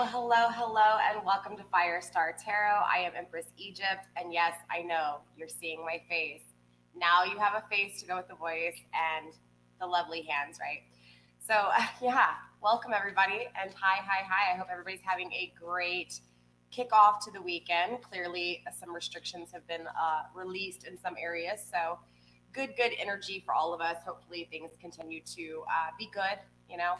Well, hello, and welcome to Firestar Tarot. I am Empress Egypt, and yes, I know you're seeing my face. Now you have a face to go with the voice and the lovely hands, right? So, yeah, welcome everybody, and hi. I hope everybody's having a great kickoff to the weekend. Clearly, some restrictions have been released in some areas, so good energy for all of us. Hopefully, things continue to be good, you know.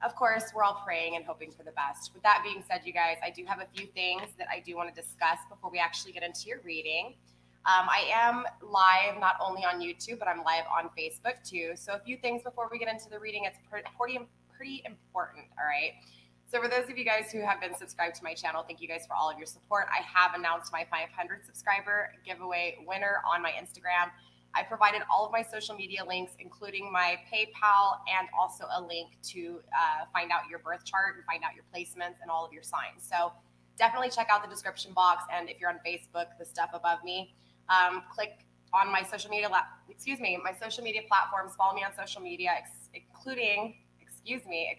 Of course, we're all praying and hoping for the best. With that being said, you guys, I do have a few things that I do want to discuss before we actually get into your reading. I am live not only on YouTube, but I'm live on Facebook too. So a few things before we get into the reading. It's pretty important, all right? So for those of you guys who have been subscribed to my channel, thank you guys for all of your support. I have announced my 500 subscriber giveaway winner on my Instagram. I provided all of my social media links, including my PayPal, and also a link to find out your birth chart and find out your placements and all of your signs. So definitely check out the description box. And if you're on Facebook, the stuff above me, click on my social media, my social media platforms. Follow me on social media, including,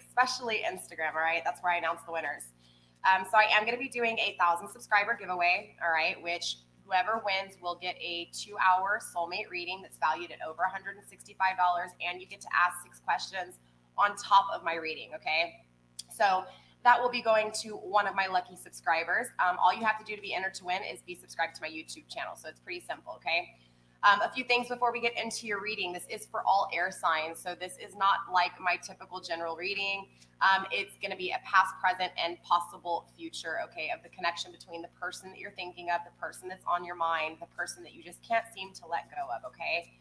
especially Instagram. All right, that's where I announce the winners. So I am going to be doing a 1,000 subscriber giveaway. All right, which whoever wins will get a 2-hour soulmate reading that's valued at over $165, and you get to ask 6 questions on top of my reading, okay? So that will be going to one of my lucky subscribers. All you have to do to be entered to win is be subscribed to my YouTube channel, so it's pretty simple, okay? A few things before we get into your reading. This is for all air signs, so this is not like my typical general reading. It's going to be a past, present, and possible future, okay, of the connection between the person that you're thinking of, the person that's on your mind, the person that you just can't seem to let go of, okay?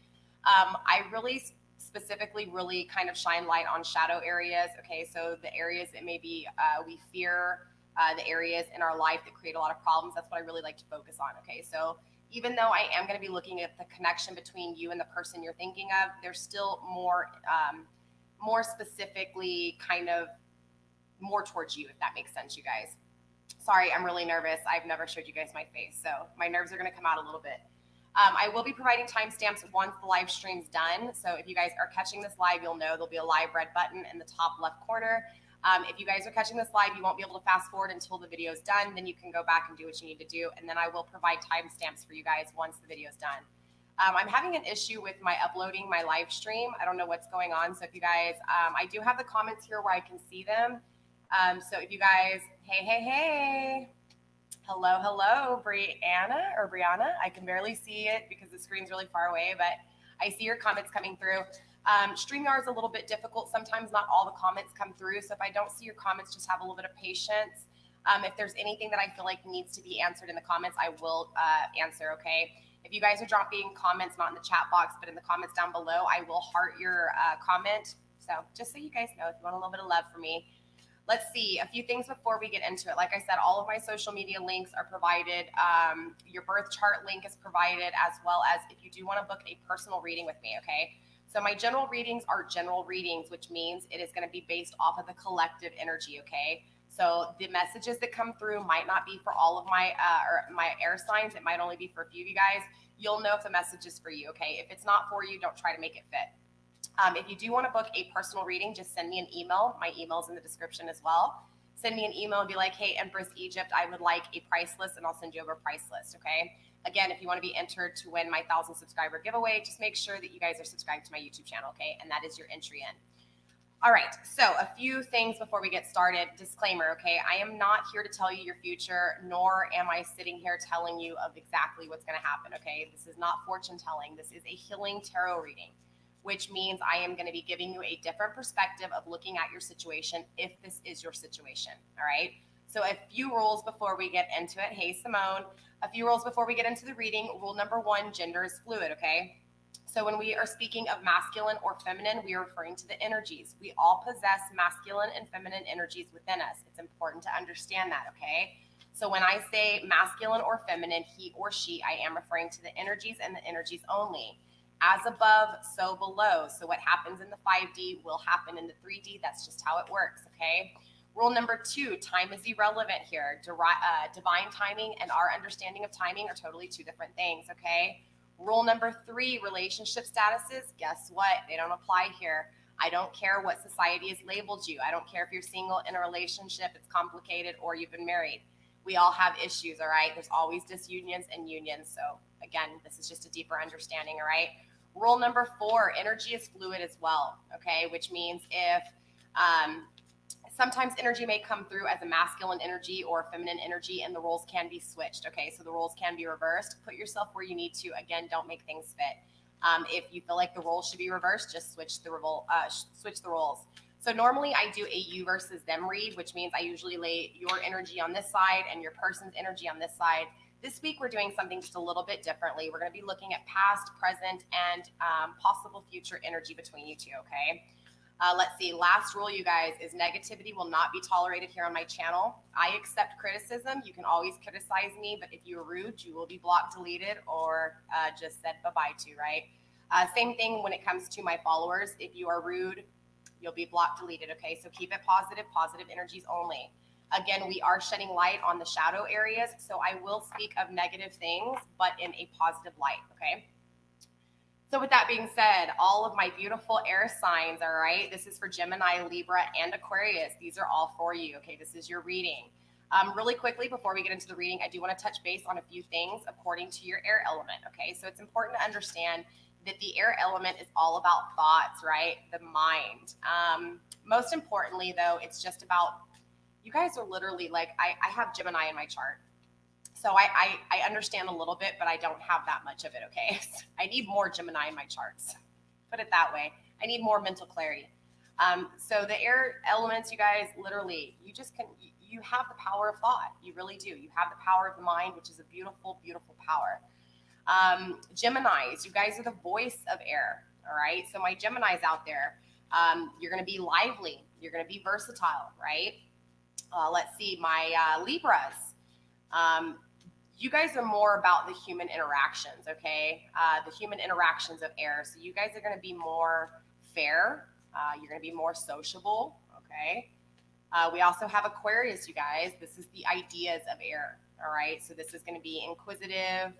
I really specifically really kind of shine light on shadow areas, okay? So the areas that maybe we fear, the areas in our life that create a lot of problems, that's what I really like to focus on, okay? So even though I am going to be looking at the connection between you and the person you're thinking of, there's still more specifically kind of more towards you, if that makes sense, you guys. Sorry, I'm really nervous. I've never showed you guys my face, so my nerves are going to come out a little bit. I will be providing timestamps once the live stream's done. So if you guys are catching this live, you'll know there'll be a live red button in the top left corner. If you guys are catching this live, you won't be able to fast forward until the video is done. Then you can go back and do what you need to do. And then I will provide timestamps for you guys once the video is done. I'm having an issue with my uploading my live stream. I don't know what's going on. So if you guys, I do have the comments here where I can see them. So if you guys, hey. Hello, Brianna. I can barely see it because the screen's really far away, but I see your comments coming through. StreamYard's a little bit difficult. Sometimes not all the comments come through. So if I don't see your comments, just have a little bit of patience. If there's anything that I feel like needs to be answered in the comments, I will answer, okay? If you guys are dropping comments, not in the chat box, but in the comments down below, I will heart your comment. So just so you guys know, if you want a little bit of love from me. Let's see, a few things before we get into it. Like I said, all of my social media links are provided. Your birth chart link is provided, as well as if you do want to book a personal reading with me, okay? So my general readings are general readings, which means it is going to be based off of the collective energy, okay? So the messages that come through might not be for all of my air signs. It might only be for a few of you guys. You'll know if the message is for you, okay? If it's not for you, don't try to make it fit. If you do want to book a personal reading, just send me an email. My email's in the description as well. Send me an email and be like, hey, Empress Egypt, I would like a price list, and I'll send you over a price list, okay? Again, if you want to be entered to win my 1,000 subscriber giveaway, just make sure that you guys are subscribed to my YouTube channel, okay? And that is your entry in. All right, so a few things before we get started. Disclaimer, okay? I am not here to tell you your future, nor am I sitting here telling you of exactly what's going to happen, okay? This is not fortune telling. This is a healing tarot reading, which means I am going to be giving you a different perspective of looking at your situation if this is your situation, all right? So a few rules before we get into it. Hey, Simone. A few rules before we get into the reading. Rule number 1, gender is fluid, okay? So when we are speaking of masculine or feminine, we are referring to the energies. We all possess masculine and feminine energies within us. It's important to understand that, okay? So when I say masculine or feminine, he or she, I am referring to the energies and the energies only. As above, so below. So what happens in the 5D will happen in the 3D. That's just how it works, okay? Rule number 2, time is irrelevant here. Divine timing and our understanding of timing are totally 2 different things, okay? Rule number 3, relationship statuses, guess what? They don't apply here. I don't care what society has labeled you. I don't care if you're single, in a relationship, it's complicated, or you've been married. We all have issues, all right? There's always disunions and unions. So again, this is just a deeper understanding, all right? Rule number 4, energy is fluid as well, okay? Which means if sometimes energy may come through as a masculine energy or feminine energy, and the roles can be switched, okay? So the roles can be reversed. Put yourself where you need to. Again, don't make things fit. If you feel like the roles should be reversed, just switch the roles. So normally I do a you versus them read, which means I usually lay your energy on this side and your person's energy on this side. This week we're doing something just a little bit differently. We're going to be looking at past, present, and possible future energy between you two, okay? Let's see. Last rule, you guys, is negativity will not be tolerated here on my channel. I accept criticism. You can always criticize me, but if you're rude, you will be blocked, deleted, or just said bye-bye to, right? Same thing when it comes to my followers. If you are rude, you'll be blocked, deleted, okay? So keep it positive, positive energies only. Again, we are shedding light on the shadow areas, so I will speak of negative things, but in a positive light, okay? So with that being said, all of my beautiful air signs, all right? This is for Gemini, Libra, and Aquarius. These are all for you, okay? This is your reading. Really quickly, before we get into the reading, I do want to touch base on a few things according to your air element, okay? So it's important to understand that the air element is all about thoughts, right? The mind. Most importantly, though, it's just about, you guys are literally like, I have Gemini in my chart. So I understand a little bit, but I don't have that much of it, okay? I need more Gemini in my charts. Put it that way. I need more mental clarity. So the air elements, you guys, literally, you have the power of thought. You really do. You have the power of the mind, which is a beautiful, beautiful power. Geminis, you guys are the voice of air, all right? So my Geminis out there, you're going to be lively. You're going to be versatile, right? Let's see, my Libras. You guys are more about the human interactions, okay? The human interactions of air. So you guys are going to be more fair. You're going to be more sociable, okay? We also have Aquarius, you guys. This is the ideas of air, all right? So this is going to be inquisitive,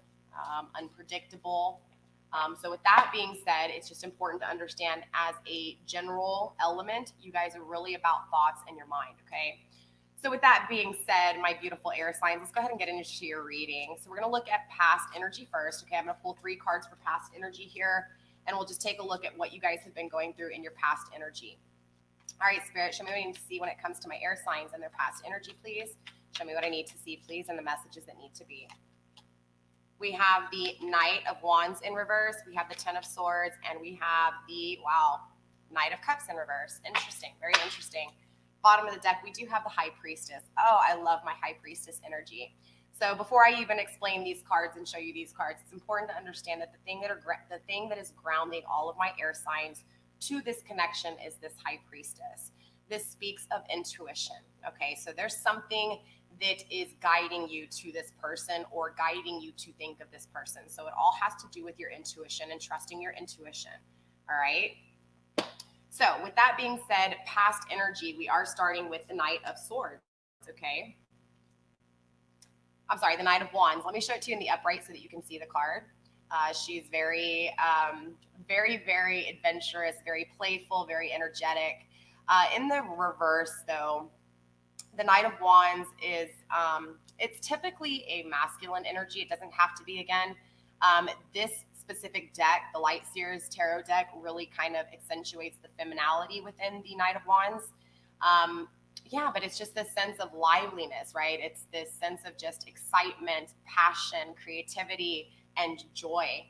unpredictable. So with that being said, it's just important to understand as a general element, you guys are really about thoughts and your mind, okay? So with that being said, my beautiful air signs, let's go ahead and get into your reading. So we're going to look at past energy first. Okay, I'm going to pull 3 cards for past energy here, and we'll just take a look at what you guys have been going through in your past energy. All right, Spirit, show me what I need to see when it comes to my air signs and their past energy, please. Show me what I need to see, please, and the messages that need to be. We have the Knight of Wands in reverse. We have the 10 of Swords, and we have the, Knight of Cups in reverse. Interesting, very interesting. Bottom of the deck, we do have the High Priestess. Oh, I love my High Priestess energy. So before I even explain these cards and show you these cards, it's important to understand that the thing that is grounding all of my air signs to this connection is this High Priestess. This speaks of intuition, okay? So there's something that is guiding you to this person or guiding you to think of this person. So it all has to do with your intuition and trusting your intuition, all right? So with that being said, past energy, we are starting with the Knight of Swords, okay? I'm sorry, the Knight of Wands. Let me show it to you in the upright so that you can see the card. She's very, very adventurous, very playful, very energetic. In the reverse, though, the Knight of Wands is, it's typically a masculine energy. It doesn't have to be, again. This specific deck, the Light Seers Tarot deck, really kind of accentuates the femininity within the Knight of Wands. Yeah, but it's just this sense of liveliness, right? It's this sense of just excitement, passion, creativity, and joy.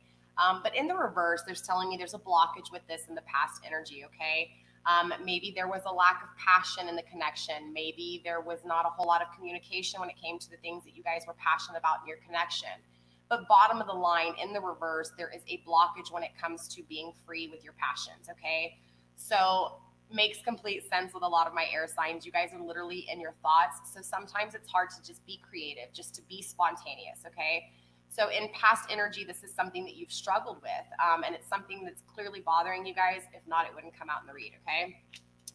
But in the reverse, there's telling me there's a blockage with this in the past energy, okay? Maybe there was a lack of passion in the connection. Maybe there was not a whole lot of communication when it came to the things that you guys were passionate about in your connection. But bottom of the line, in the reverse, there is a blockage when it comes to being free with your passions, okay? So makes complete sense with a lot of my air signs. You guys are literally in your thoughts. So sometimes it's hard to just be creative, just to be spontaneous, okay? So in past energy, this is something that you've struggled with, and it's something that's clearly bothering you guys. If not, it wouldn't come out in the read, okay?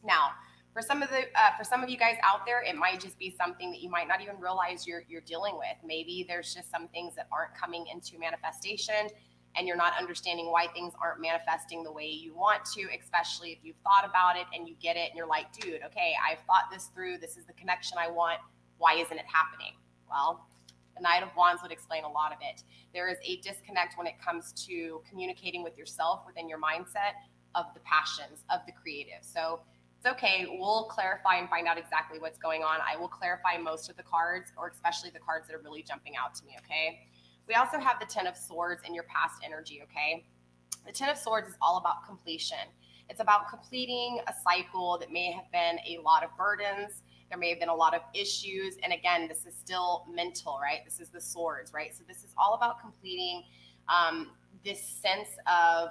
Now, for some of you guys out there, it might just be something that you might not even realize you're dealing with. Maybe there's just some things that aren't coming into manifestation, and you're not understanding why things aren't manifesting the way you want to, especially if you've thought about it and you get it and you're like, dude, okay, I've thought this through. This is the connection I want. Why isn't it happening? Well, the Knight of Wands would explain a lot of it. There is a disconnect when it comes to communicating with yourself within your mindset of the passions, of the creative. So it's okay. We'll clarify and find out exactly what's going on. I will clarify most of the cards, or especially the cards that are really jumping out to me, okay? We also have the Ten of Swords in your past energy, okay? The Ten of Swords is all about completion. It's about completing a cycle that may have been a lot of burdens. There may have been a lot of issues. And again, this is still mental, right? This is the swords, right? So this is all about completing this sense of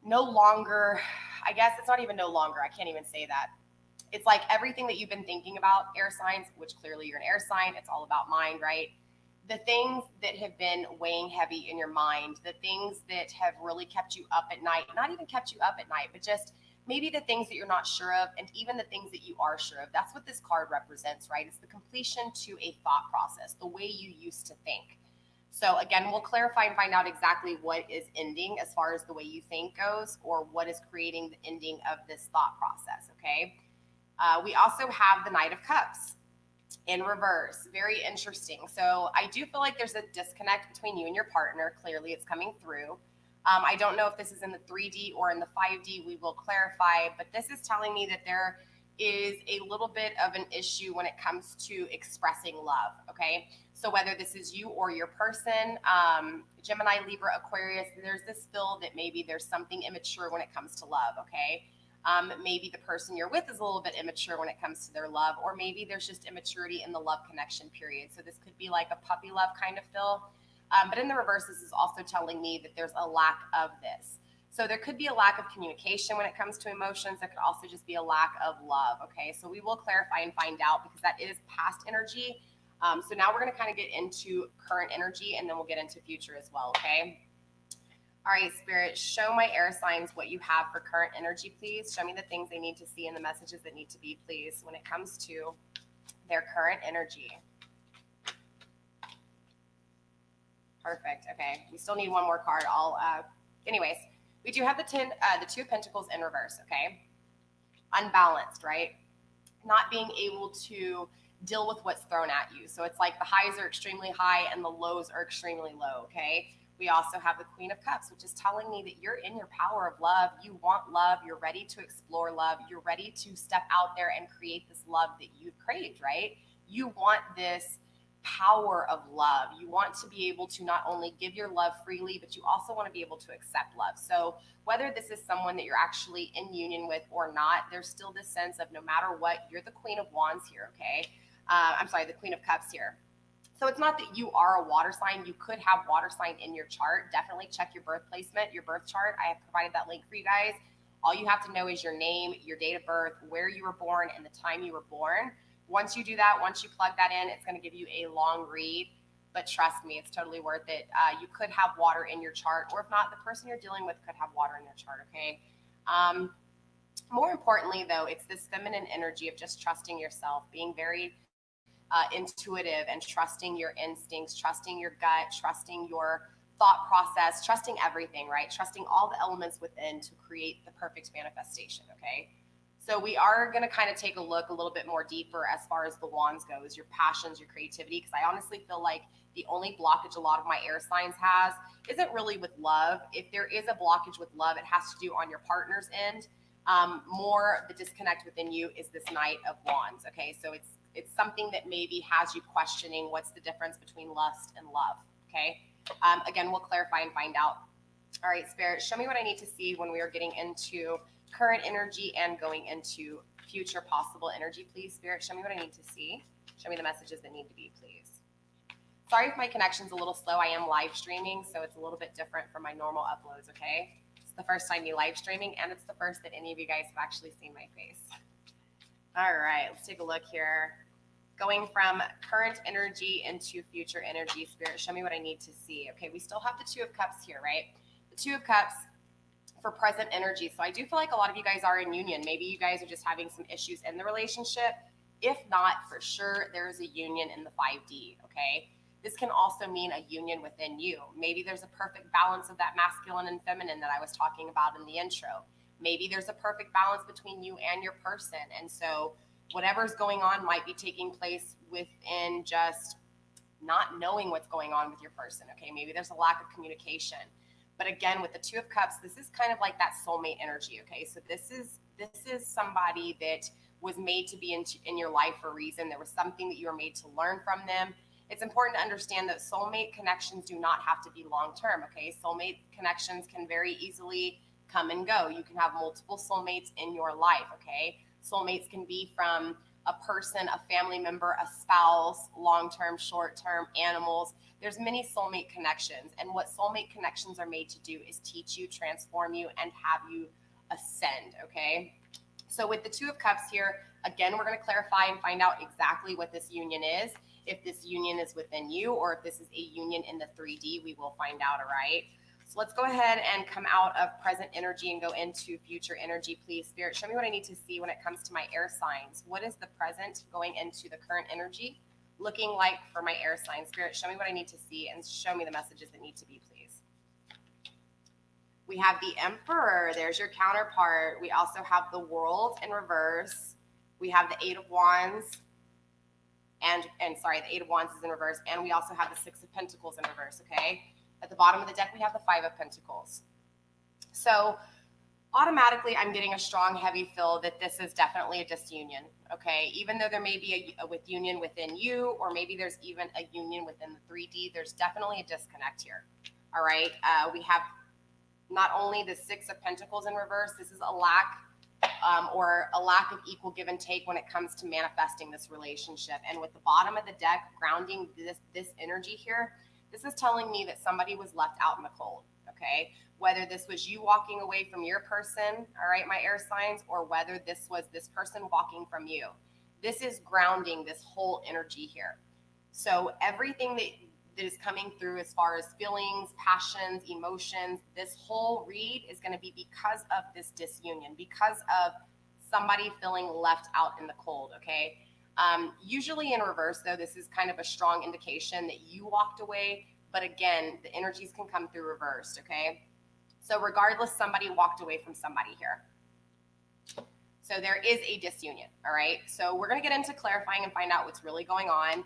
no longer, I guess it's not even no longer, I can't even say that. It's like everything that you've been thinking about, air signs, which clearly you're an air sign, it's all about mind, right? The things that have been weighing heavy in your mind, the things that have really kept you up at night, not even kept you up at night, but just maybe the things that you're not sure of, and even the things that you are sure of. That's what this card represents, right? It's the completion to a thought process, the way you used to think. So again, we'll clarify and find out exactly what is ending as far as the way you think goes, or what is creating the ending of this thought process, okay? We also have the Knight of Cups in reverse. Very interesting. So I do feel like there's a disconnect between you and your partner. Clearly it's coming through. I don't know if this is in the 3D or in the 5D. We will clarify, but this is telling me that there is a little bit of an issue when it comes to expressing love, okay? So whether this is you or your person, Gemini, Libra, Aquarius, there's this feel that maybe there's something immature when it comes to love, okay? Maybe the person you're with is a little bit immature when it comes to their love, or maybe there's just immaturity in the love connection period. So this could be like a puppy love kind of feel. But in the reverse, this is also telling me that there's a lack of this. So there could be a lack of communication when it comes to emotions. There could also just be a lack of love, okay? So we will clarify and find out, because that is past energy. So now we're going to kind of get into current energy, and then we'll get into future as well, okay? All right, Spirit, show my air signs what you have for current energy, please. Show me the things they need to see and the messages that need to be, please, when it comes to their current energy. Perfect. Okay, we still need one more card. Anyways, we do have the Two of Pentacles in reverse, okay? Unbalanced, right? Not being able to deal with what's thrown at you. So it's like the highs are extremely high and the lows are extremely low, okay? We also have the Queen of Cups, which is telling me that you're in your power of love. You want love. You're ready to explore love. You're ready to step out there and create this love that you've craved, right? You want this power of love. You want to be able to not only give your love freely, but you also want to be able to accept love. So whether this is someone that you're actually in union with or not, there's still this sense of no matter what, you're the Queen of Wands here, okay? I'm sorry, the Queen of Cups here. So it's not that you are a water sign. You could have water sign in your chart. Definitely check your birth placement, your birth chart. I have provided that link for you guys. All you have to know is your name, your date of birth, where you were born, and the time you were born. Once you do that, once you plug that in, it's going to give you a long read. But trust me, it's totally worth it. You could have water in your chart, or if not, the person you're dealing with could have water in their chart, okay? More importantly, though, it's this feminine energy of just trusting yourself, being very intuitive and trusting your instincts, trusting your gut, trusting your thought process, trusting everything, right? Trusting all the elements within to create the perfect manifestation, okay? So we are going to kind of take a look a little bit more deeper as far as the wands goes, your passions, your creativity, because I honestly feel like the only blockage a lot of my air signs has isn't really with love. If there is a blockage with love, it has to do on your partner's end. More the disconnect within you is this Knight of Wands, okay? So it's something that maybe has you questioning what's the difference between lust and love, okay? Again, we'll clarify and find out. All right, Spirit, show me what I need to see when we are getting into current energy and going into future possible energy, please. Spirit, show me what I need to see. Show me the messages that need to be, please. Sorry if my connection's a little slow. I am live streaming, so it's a little bit different from my normal uploads, okay? It's the first time me live streaming, and it's the first that any of you guys have actually seen my face. All right, let's take a look here. Going from current energy into future energy, Spirit, show me what I need to see. Okay, we still have the Two of Cups here, right? The Two of Cups for present energy. So I do feel like a lot of you guys are in union. Maybe you guys are just having some issues in the relationship. If not, for sure, there is a union in the 5D, okay? This can also mean a union within you. Maybe there's a perfect balance of that masculine and feminine that I was talking about in the intro. Maybe there's a perfect balance between you and your person. And so whatever's going on might be taking place within just not knowing what's going on with your person. Okay, maybe there's a lack of communication. But again, with the Two of Cups, this is kind of like that soulmate energy. Okay, so this is somebody that was made to be in your life for a reason. There was something that you were made to learn from them. It's important to understand that soulmate connections do not have to be long term. Okay, soulmate connections can very easily come and go. You can have multiple soulmates in your life. Okay, soulmates can be from a person, a family member, a spouse, long-term, short-term, animals. There's many soulmate connections. And what soulmate connections are made to do is teach you, transform you, and have you ascend, okay? So with the Two of Cups here, again, we're going to clarify and find out exactly what this union is. If this union is within you or if this is a union in the 3D, we will find out, all right? So let's go ahead and come out of present energy and go into future energy, please. Spirit, show me what I need to see when it comes to my air signs. What is the present going into the current energy looking like for my air signs? Spirit, show me what I need to see and show me the messages that need to be, please. We have the Emperor. There's your counterpart. We also have the World in reverse. We have the Eight of Wands. And sorry, the Eight of Wands is in reverse. And we also have the Six of Pentacles in reverse, okay? At the bottom of the deck, we have the Five of Pentacles. So automatically, I'm getting a strong, heavy feel that this is definitely a disunion, okay? Even though there may be a union within you, or maybe there's even a union within the 3D, there's definitely a disconnect here, all right? We have not only the Six of Pentacles in reverse, this is a lack or a lack of equal give and take when it comes to manifesting this relationship. And with the bottom of the deck, grounding this energy here, this is telling me that somebody was left out in the cold, okay? Whether this was you walking away from your person, all right, my air signs, or whether this was this person walking from you. This is grounding this whole energy here. So everything that is coming through as far as feelings, passions, emotions, this whole read is going to be because of this disunion, because of somebody feeling left out in the cold, okay? Usually in reverse, though, this is kind of a strong indication that you walked away. But again, the energies can come through reversed, okay? So regardless, somebody walked away from somebody here. So there is a disunion, all right? So we're going to get into clarifying and find out what's really going on.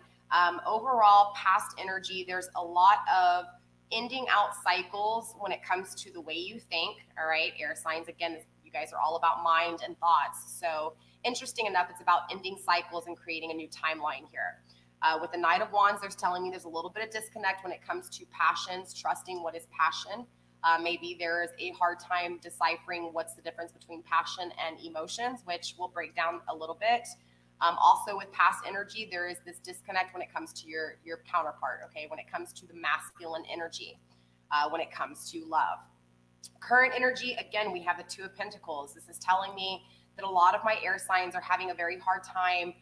Overall, past energy, there's a lot of ending out cycles when it comes to the way you think, all right? Air signs, again, you guys are all about mind and thoughts. So interesting enough, it's about ending cycles and creating a new timeline here. With the Knight of Wands, there's telling me there's a little bit of disconnect when it comes to passions, trusting what is passion. Maybe there's a hard time deciphering what's the difference between passion and emotions, which we'll break down a little bit. Also with past energy, there is this disconnect when it comes to your counterpart, okay? When it comes to the masculine energy, when it comes to love. Current energy, again, we have the Two of Pentacles. This is telling me that a lot of my air signs are having a very hard time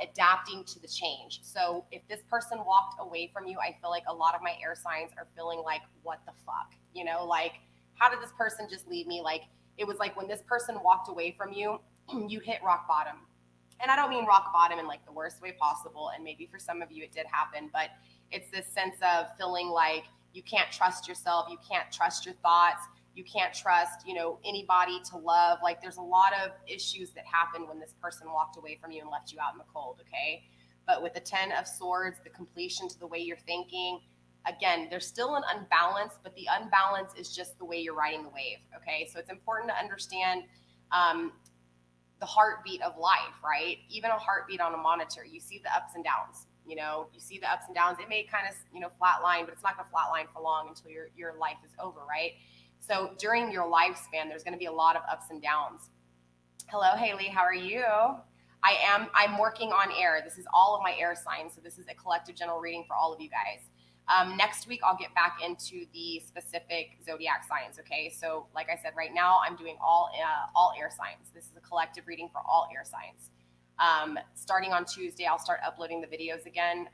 adapting to the change. So if this person walked away from you, I feel like a lot of my air signs are feeling like, what the fuck? You know, like, how did this person just leave me? Like, it was like when this person walked away from you, you hit rock bottom. And I don't mean rock bottom in like the worst way possible. And maybe for some of you it did happen, but it's this sense of feeling like you can't trust yourself. You can't trust your thoughts. You can't trust, you know, anybody to love. Like there's a lot of issues that happened when this person walked away from you and left you out in the cold, okay? But with the 10 of Swords, the completion to the way you're thinking, again, there's still an unbalance, but the unbalance is just the way you're riding the wave, okay? So it's important to understand the heartbeat of life, right? Even a heartbeat on a monitor, you see the ups and downs, you know, you see the ups and downs. It may kind of, you know, flatline, but it's not going to flatline for long until your life is over, right? So during your lifespan, there's going to be a lot of ups and downs. Hello, Haley, how are you? I'm working on air. This is all of my air signs. So this is a collective general reading for all of you guys. Next week, I'll get back into the specific zodiac signs. Okay. So like I said, right now I'm doing all air signs. This is a collective reading for all air signs. Starting on Tuesday, I'll start uploading the videos again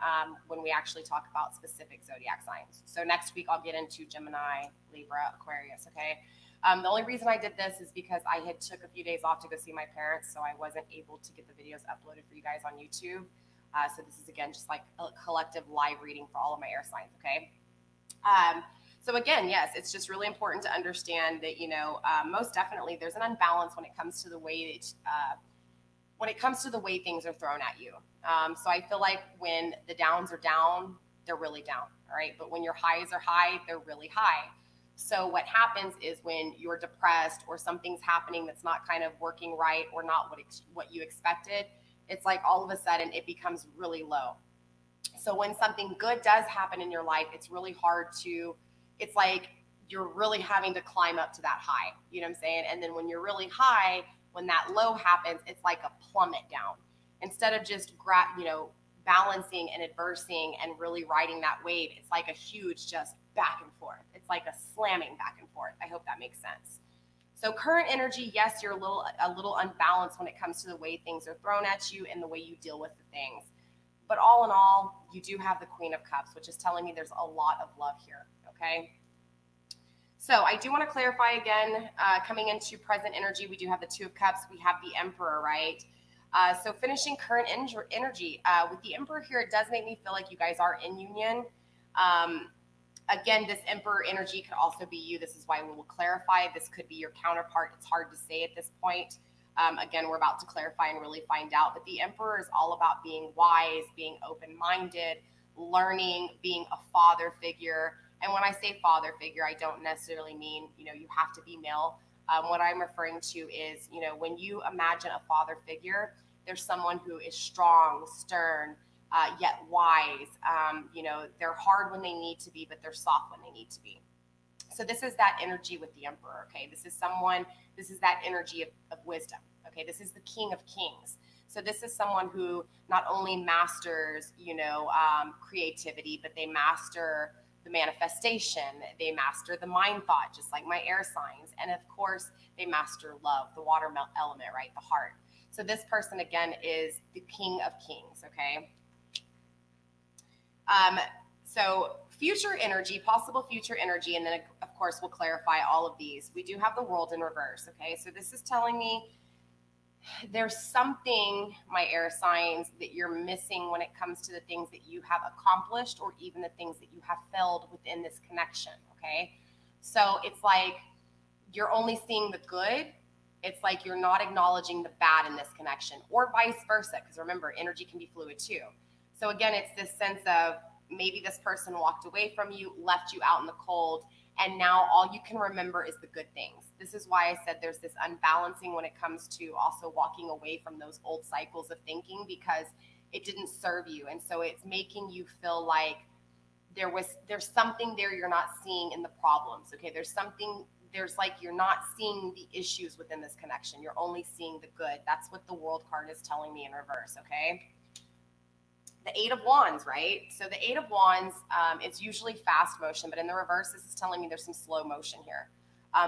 when we actually talk about specific zodiac signs. So next week, I'll get into Gemini, Libra, Aquarius. Okay. The only reason I did this is because I had took a few days off to go see my parents, so I wasn't able to get the videos uploaded for you guys on YouTube. So this is, again, just like a collective live reading for all of my air signs, okay? So again, yes, it's just really important to understand that, most definitely there's an unbalance when it comes to the way things are thrown at you. So I feel like when the downs are down, they're really down, all right? But when your highs are high, they're really high. So what happens is when you're depressed or something's happening that's not kind of working right or not what you expected, it's like all of a sudden it becomes really low. So when something good does happen in your life, it's really hard it's like you're really having to climb up to that high. You know what I'm saying? And then when you're really high, when that low happens, it's like a plummet down. Instead of just balancing and adversing and really riding that wave, it's like a huge just back and forth. It's like a slamming back and forth. I hope that makes sense. So current energy, yes, you're a little unbalanced when it comes to the way things are thrown at you and the way you deal with the things. But all in all, you do have the Queen of Cups, which is telling me there's a lot of love here, okay? So I do want to clarify again, coming into present energy, we do have the Two of Cups, we have the Emperor, right? So finishing current energy, with the Emperor here, it does make me feel like you guys are in union. Again, this Emperor energy could also be you. This is why we will clarify. This could be your counterpart. It's hard to say at this point. Again, we're about to clarify and really find out. But the Emperor is all about being wise, being open-minded, learning, being a father figure. And when I say father figure, I don't necessarily mean, you have to be male. What I'm referring to is, when you imagine a father figure, there's someone who is strong, stern, yet wise. They're hard when they need to be, but they're soft when they need to be. So this is that energy with the Emperor, okay? This is that energy of wisdom, okay? This is the King of Kings. So this is someone who not only masters, creativity, but they master the manifestation, they master the mind thought, just like my air signs. And of course, they master love, the water element, right? The heart. So this person, again, is the King of Kings, okay? So future energy, possible future energy, and then of course we'll clarify all of these. We do have the World in reverse, okay? So this is telling me there's something, my air signs, that you're missing when it comes to the things that you have accomplished or even the things that you have failed within this connection, okay? So it's like you're only seeing the good. It's like you're not acknowledging the bad in this connection, or vice versa, because remember, energy can be fluid too. So again, it's this sense of maybe this person walked away from you, left you out in the cold, and now all you can remember is the good things. This is why I said there's this unbalancing when it comes to also walking away from those old cycles of thinking, because it didn't serve you. And so it's making you feel like there's something there you're not seeing in the problems, okay? There's like you're not seeing the issues within this connection. You're only seeing the good. That's what the World card is telling me in reverse, okay? The Eight of Wands, right? So the Eight of Wands, it's usually fast motion, but in the reverse, this is telling me there's some slow motion here.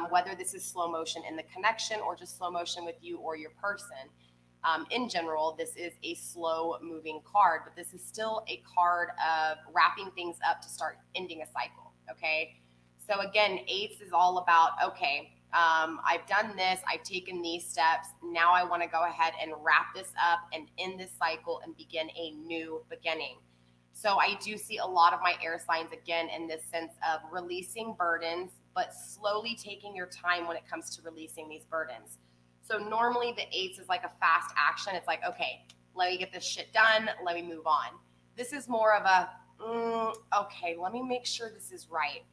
Whether this is slow motion in the connection or just slow motion with you or your person. In general, this is a slow moving card, but this is still a card of wrapping things up to start ending a cycle, okay? So again, eights is all about, okay, I've done this, I've taken these steps, now I want to go ahead and wrap this up and end this cycle and begin a new beginning. So I do see a lot of my air signs, again, in this sense of releasing burdens, but slowly taking your time when it comes to releasing these burdens. So normally the eights is like a fast action. It's like, okay, let me get this shit done, let me move on. This is more of a, okay, let me make sure this is right.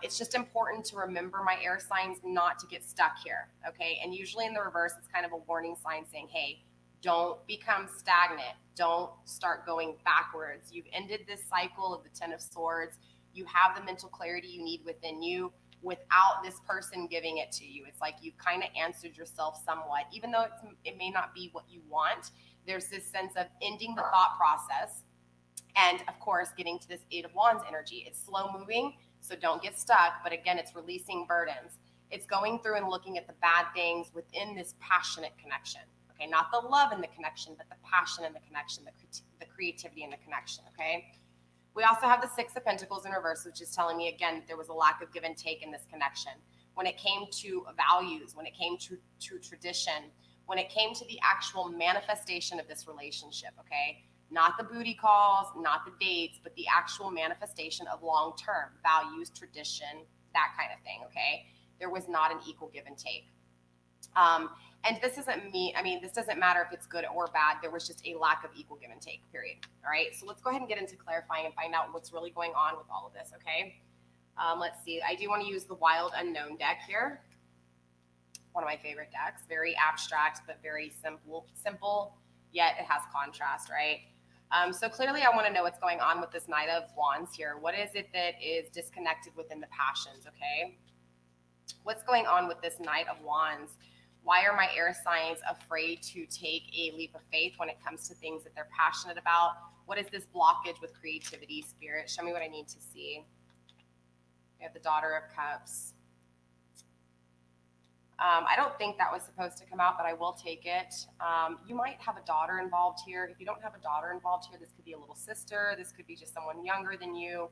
It's just important to remember, my air signs, not to get stuck here, okay? And usually in the reverse, it's kind of a warning sign saying, hey, don't become stagnant. Don't start going backwards. You've ended this cycle of the Ten of Swords. You have the mental clarity you need within you without this person giving it to you. It's like you've kind of answered yourself somewhat, even though it may not be what you want. There's this sense of ending the thought process and, of course, getting to this Eight of Wands energy. It's slow moving, so don't get stuck. But again, it's releasing burdens. It's going through and looking at the bad things within this passionate connection. Okay, not the love in the connection, but the passion in the connection, the creativity in the connection, okay? We also have the Six of Pentacles in reverse, which is telling me, again, there was a lack of give and take in this connection. When it came to values, when it came to tradition, when it came to the actual manifestation of this relationship, okay? Not the booty calls, not the dates, but the actual manifestation of long-term values, tradition, that kind of thing, okay? There was not an equal give and take. And this isn't me. I mean, this doesn't matter if it's good or bad. There was just a lack of equal give and take, period. All right. So let's go ahead and get into clarifying and find out what's really going on with all of this. Okay. Let's see. I do want to use the Wild Unknown deck here. One of my favorite decks. Very abstract, but very simple, yet it has contrast, right? So clearly I want to know what's going on with this Knight of Wands here. What is it that is disconnected within the passions? Okay. What's going on with this Knight of Wands? Why are my air signs afraid to take a leap of faith when it comes to things that they're passionate about? What is this blockage with creativity, Spirit? Show me what I need to see. We have the Daughter of Cups. I don't think that was supposed to come out, but I will take it. You might have a daughter involved here. If you don't have a daughter involved here, this could be a little sister. This could be just someone younger than you.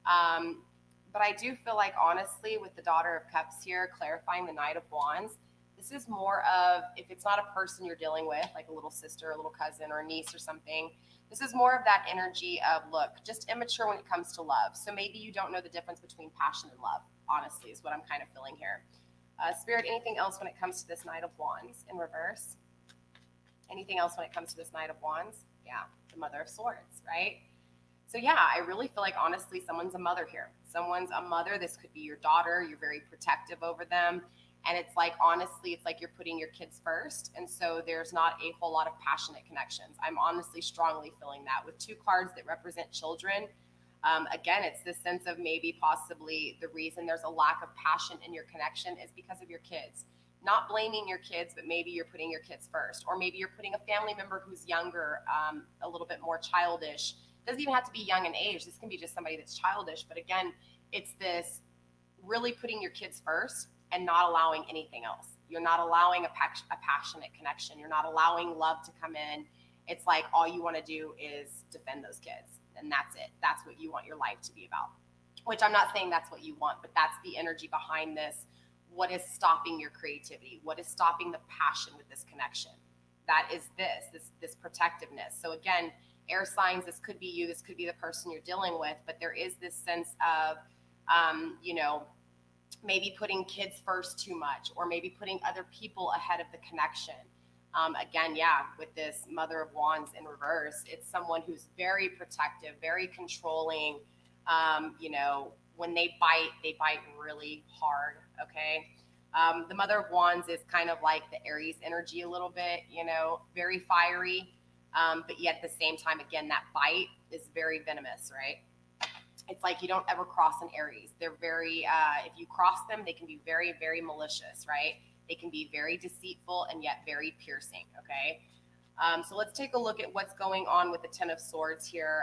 But I do feel like, honestly, with the Daughter of Cups here, clarifying the Knight of Wands, this is more of, if it's not a person you're dealing with, like a little sister, a little cousin, or a niece or something, this is more of that energy of, look, just immature when it comes to love. So maybe you don't know the difference between passion and love, honestly, is what I'm kind of feeling here. Spirit, anything else when it comes to this Knight of Wands in reverse? Anything else when it comes to this Knight of Wands? Yeah, the Mother of Swords, right? So yeah, I really feel like, honestly, someone's a mother here. Someone's a mother. This could be your daughter. You're very protective over them. And it's like, honestly, it's like you're putting your kids first. And so there's not a whole lot of passionate connections. I'm honestly strongly feeling that with two cards that represent children. Again, it's this sense of maybe possibly the reason there's a lack of passion in your connection is because of your kids. Not blaming your kids, but maybe you're putting your kids first. Or maybe you're putting a family member who's younger, a little bit more childish. Doesn't even have to be young in age. This can be just somebody that's childish. But again, it's this really putting your kids first and not allowing anything else. You're not allowing a passionate connection. You're not allowing love to come in. It's like all you want to do is defend those kids. And that's it. That's what you want your life to be about. Which I'm not saying that's what you want, but that's the energy behind this. What is stopping your creativity? What is stopping the passion with this connection? That is this protectiveness. So again, air signs, this could be you, this could be the person you're dealing with, but there is this sense of, maybe putting kids first too much, or maybe putting other people ahead of the connection. Again, yeah, with this Mother of Wands in reverse, it's someone who's very protective, very controlling. When they bite really hard, okay? The Mother of Wands is kind of like the Aries energy a little bit, very fiery, but yet at the same time, again, that bite is very venomous, right? It's like you don't ever cross an Aries. They're very, if you cross them, they can be very, very malicious, right? They can be very deceitful and yet very piercing, okay? So let's take a look at what's going on with the Ten of Swords here.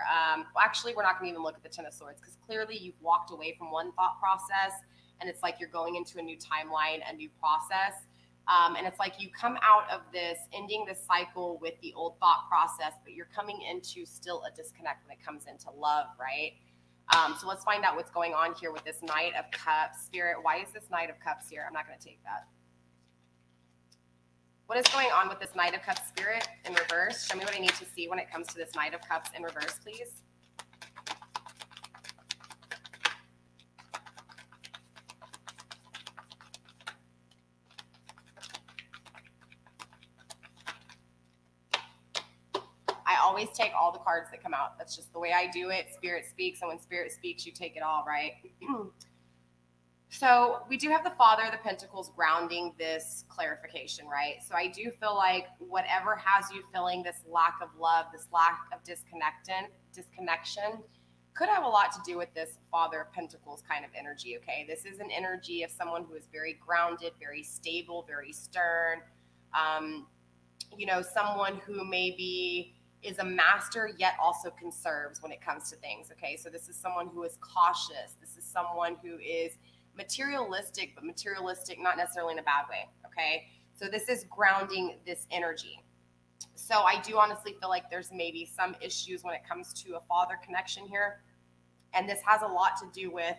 Actually, we're not going to even look at the Ten of Swords because clearly you've walked away from one thought process and it's like you're going into a new timeline, a new process. And it's like you come out of this, ending this cycle with the old thought process, but you're coming into still a disconnect when it comes into love, right? So let's find out what's going on here with this Knight of Cups. Spirit, why is this Knight of Cups here? I'm not going to take that. What is going on with this Knight of Cups, Spirit, in reverse? Show me what I need to see when it comes to this Knight of Cups in reverse, please. I always take all the cards that come out. That's just the way I do it. Spirit speaks, and when Spirit speaks, you take it all, right? So we do have the Father of the Pentacles grounding this clarification, right? So I do feel like whatever has you feeling this lack of love, this lack of disconnection, could have a lot to do with this Father of Pentacles kind of energy, okay? This is an energy of someone who is very grounded, very stable, very stern, someone who maybe is a master yet also conserves when it comes to things, okay? So this is someone who is cautious. This is someone who is materialistic, but materialistic not necessarily in a bad way, okay? So this is grounding this energy. So I do honestly feel like there's maybe some issues when it comes to a father connection here. And this has a lot to do with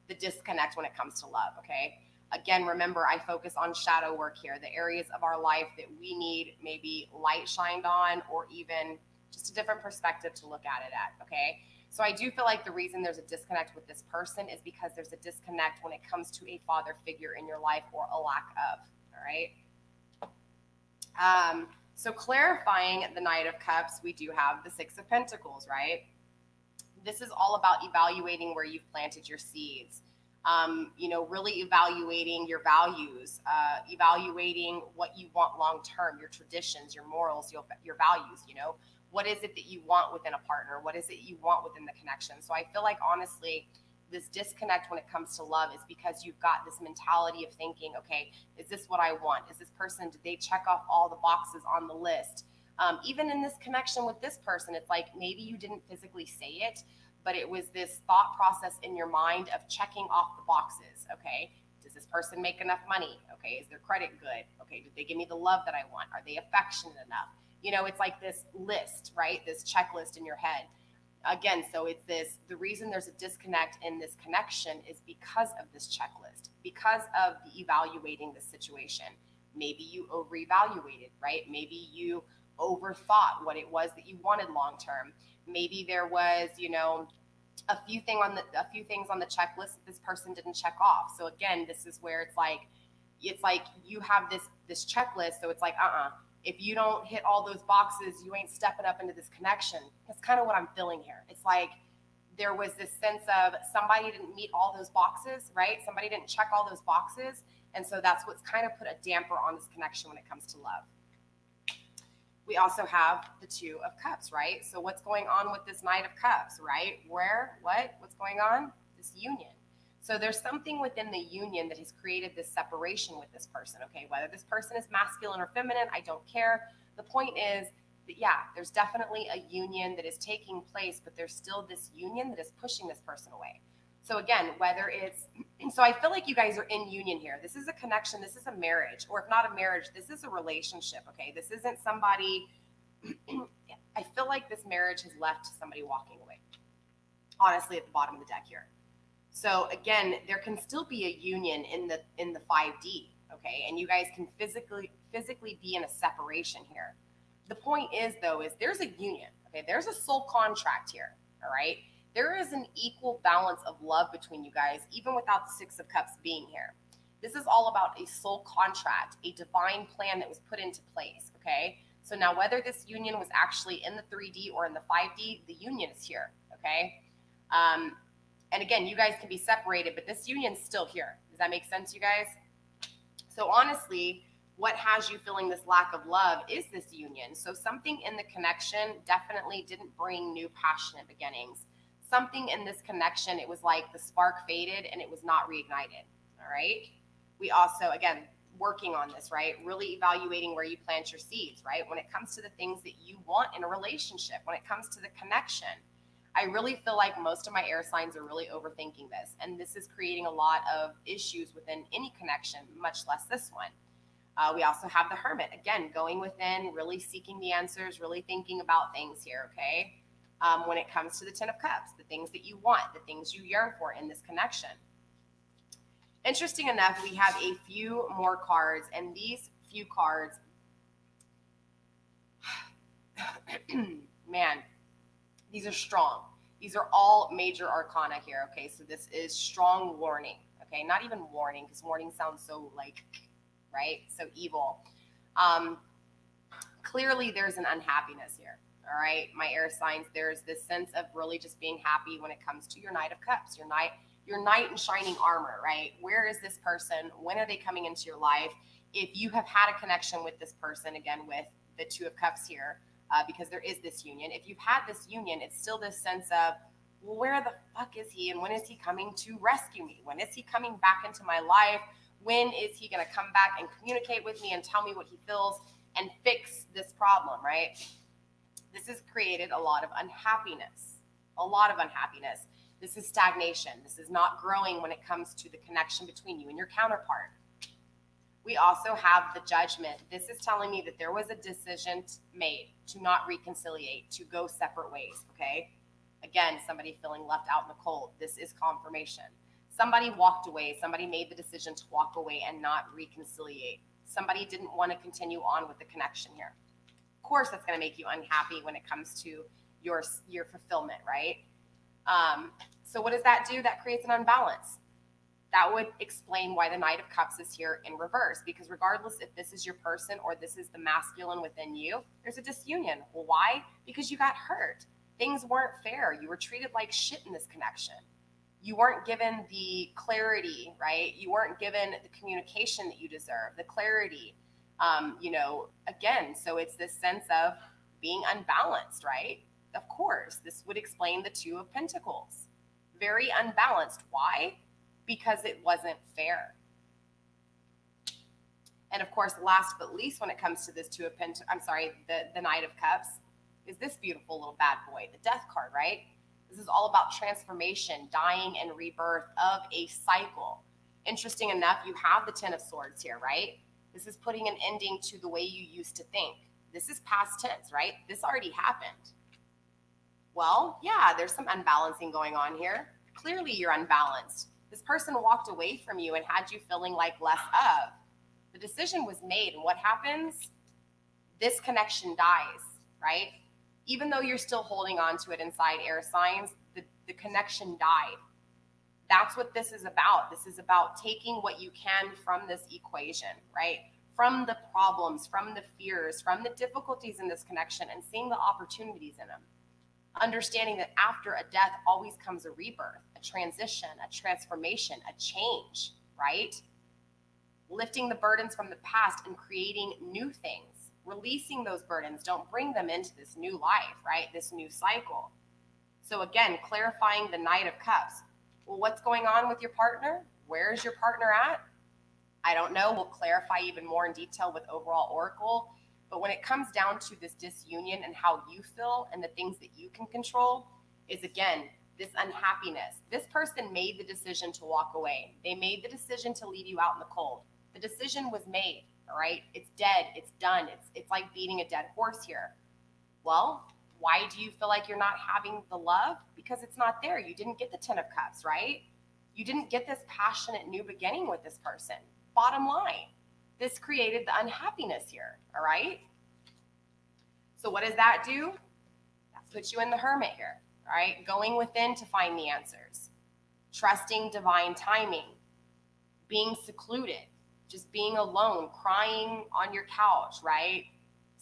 the disconnect when it comes to love, okay? Again, remember, I focus on shadow work here, the areas of our life that we need maybe light shined on, or even Just a different perspective to look at it at, okay? So I do feel like the reason there's a disconnect with this person is because there's a disconnect when it comes to a father figure in your life or a lack of, all right? So clarifying the Knight of Cups, we do have the Six of Pentacles, right? This is all about evaluating where you've planted your seeds. Really evaluating your values, evaluating what you want long term, your traditions, your morals, your values. What is it that you want within a partner? What is it you want within the connection? So I feel like, honestly, this disconnect when it comes to love is because you've got this mentality of thinking, okay, is this what I want? Is this person, did they check off all the boxes on the list? Even in this connection with this person, it's like maybe you didn't physically say it, but it was this thought process in your mind of checking off the boxes. Okay, does this person make enough money? Okay, is their credit good? Okay, did they give me the love that I want? Are they affectionate enough? It's like this list, right? This checklist in your head. Again, so it's the reason there's a disconnect in this connection is because of this checklist, because of the evaluating the situation. Maybe you over-evaluated, right? Maybe you overthought what it was that you wanted long term. Maybe there was, a few things on the checklist that this person didn't check off. So again, this is where it's like you have this checklist. So it's like, if you don't hit all those boxes, you ain't stepping up into this connection. That's kind of what I'm feeling here. It's like there was this sense of somebody didn't meet all those boxes, right? Somebody didn't check all those boxes. And so that's what's kind of put a damper on this connection when it comes to love. We also have the Two of Cups, right? So what's going on with this Knight of Cups, right? What's going on? This union. So there's something within the union that has created this separation with this person, okay? Whether this person is masculine or feminine, I don't care. The point is that, yeah, there's definitely a union that is taking place, but there's still this union that is pushing this person away. So again, so I feel like you guys are in union here. This is a connection. This is a marriage, or if not a marriage, this is a relationship, okay? This isn't somebody, I feel like this marriage has left somebody walking away, honestly, at the bottom of the deck here. So again, there can still be a union in the 5D, okay? And you guys can physically be in a separation here. The point is, though, is there's a union, okay? There's a soul contract here, all right? There is an equal balance of love between you guys, even without the Six of Cups being here. This is all about a soul contract, a divine plan that was put into place, okay? So now whether this union was actually in the 3D or in the 5D, the union is here, okay? And again, you guys can be separated, but this union's still here. Does that make sense, you guys? So honestly, what has you feeling this lack of love is this union. So something in the connection definitely didn't bring new passionate beginnings. Something in this connection, it was like the spark faded and it was not reignited, all right? We also, again, working on this, right? Really evaluating where you plant your seeds, right? When it comes to the things that you want in a relationship, when it comes to the connection, I really feel like most of my air signs are really overthinking this. And this is creating a lot of issues within any connection, much less this one. We also have the Hermit, again, going within, really seeking the answers, really thinking about things here, okay? When it comes to the Ten of Cups, the things that you want, the things you yearn for in this connection. Interesting enough, we have a few more cards, and these few cards, man, these are strong. These are all major arcana here, okay? So this is strong warning, okay? Not even warning, because warning sounds so like, right? So evil. Clearly there's an unhappiness here, all right? My air signs, there's this sense of really just being happy when it comes to your Knight of Cups, your knight in shining armor, right? Where is this person? When are they coming into your life? If you have had a connection with this person, again, with the Two of Cups here, because there is this union. If you've had this union, it's still this sense of, well, where the fuck is he? And when is he coming to rescue me? When is he coming back into my life? When is he going to come back and communicate with me and tell me what he feels and fix this problem, right? This has created a lot of unhappiness, This is stagnation. This is not growing when it comes to the connection between you and your counterpart. We also have the Judgment. This is telling me that there was a decision made to not reconciliate, to go separate ways, okay? Again, somebody feeling left out in the cold. This is confirmation. Somebody walked away. Somebody made the decision to walk away and not reconciliate. Somebody didn't want to continue on with the connection here. course that's going to make you unhappy when it comes to your fulfillment, right? So what does that do? That creates an unbalance. That would explain why the Knight of Cups is here in reverse, because regardless if this is your person or this is the masculine within you, there's a disunion. Well, why? Because you got hurt. Things weren't fair. You were treated like shit in this connection. You weren't given the clarity, right? You weren't given the communication that you deserve, the clarity, again, so it's this sense of being unbalanced, right? Of course, this would explain the Two of Pentacles. Very unbalanced. Why? Because it wasn't fair. And of course, last but least, when it comes to this the Knight of Cups, is this beautiful little bad boy, the Death card, right? This is all about transformation, dying and rebirth of a cycle. Interesting enough, you have the Ten of Swords here, right? This is putting an ending to the way you used to think. This is past tense, right? This already happened. Well, yeah, there's some unbalancing going on here. Clearly you're unbalanced. This person walked away from you and had you feeling like less of. The decision was made, and what happens? This connection dies, right? Even though you're still holding on to it inside air signs, the connection died. That's what this is about. This is about taking what you can from this equation, right? From the problems, from the fears, from the difficulties in this connection, and seeing the opportunities in them. Understanding that after a death always comes a rebirth, a transition, a transformation, a change, right? Lifting the burdens from the past and creating new things. Releasing those burdens. Don't bring them into this new life, right? This new cycle. So again, clarifying the Knight of Cups. Well, what's going on with your partner? Where's your partner at? I don't know. We'll clarify even more in detail with overall oracle. But when it comes down to this disunion and how you feel and the things that you can control is, again, this unhappiness. This person made the decision to walk away. They made the decision to leave you out in the cold. The decision was made, all right? It's dead. It's done. It's like beating a dead horse here. Well, why do you feel like you're not having the love? Because it's not there. You didn't get the Ten of Cups, right? You didn't get this passionate new beginning with this person. Bottom line. This created the unhappiness here, all right? So what does that do? That puts you in the Hermit here, all right? Going within to find the answers. Trusting divine timing. Being secluded. Just being alone, crying on your couch, right?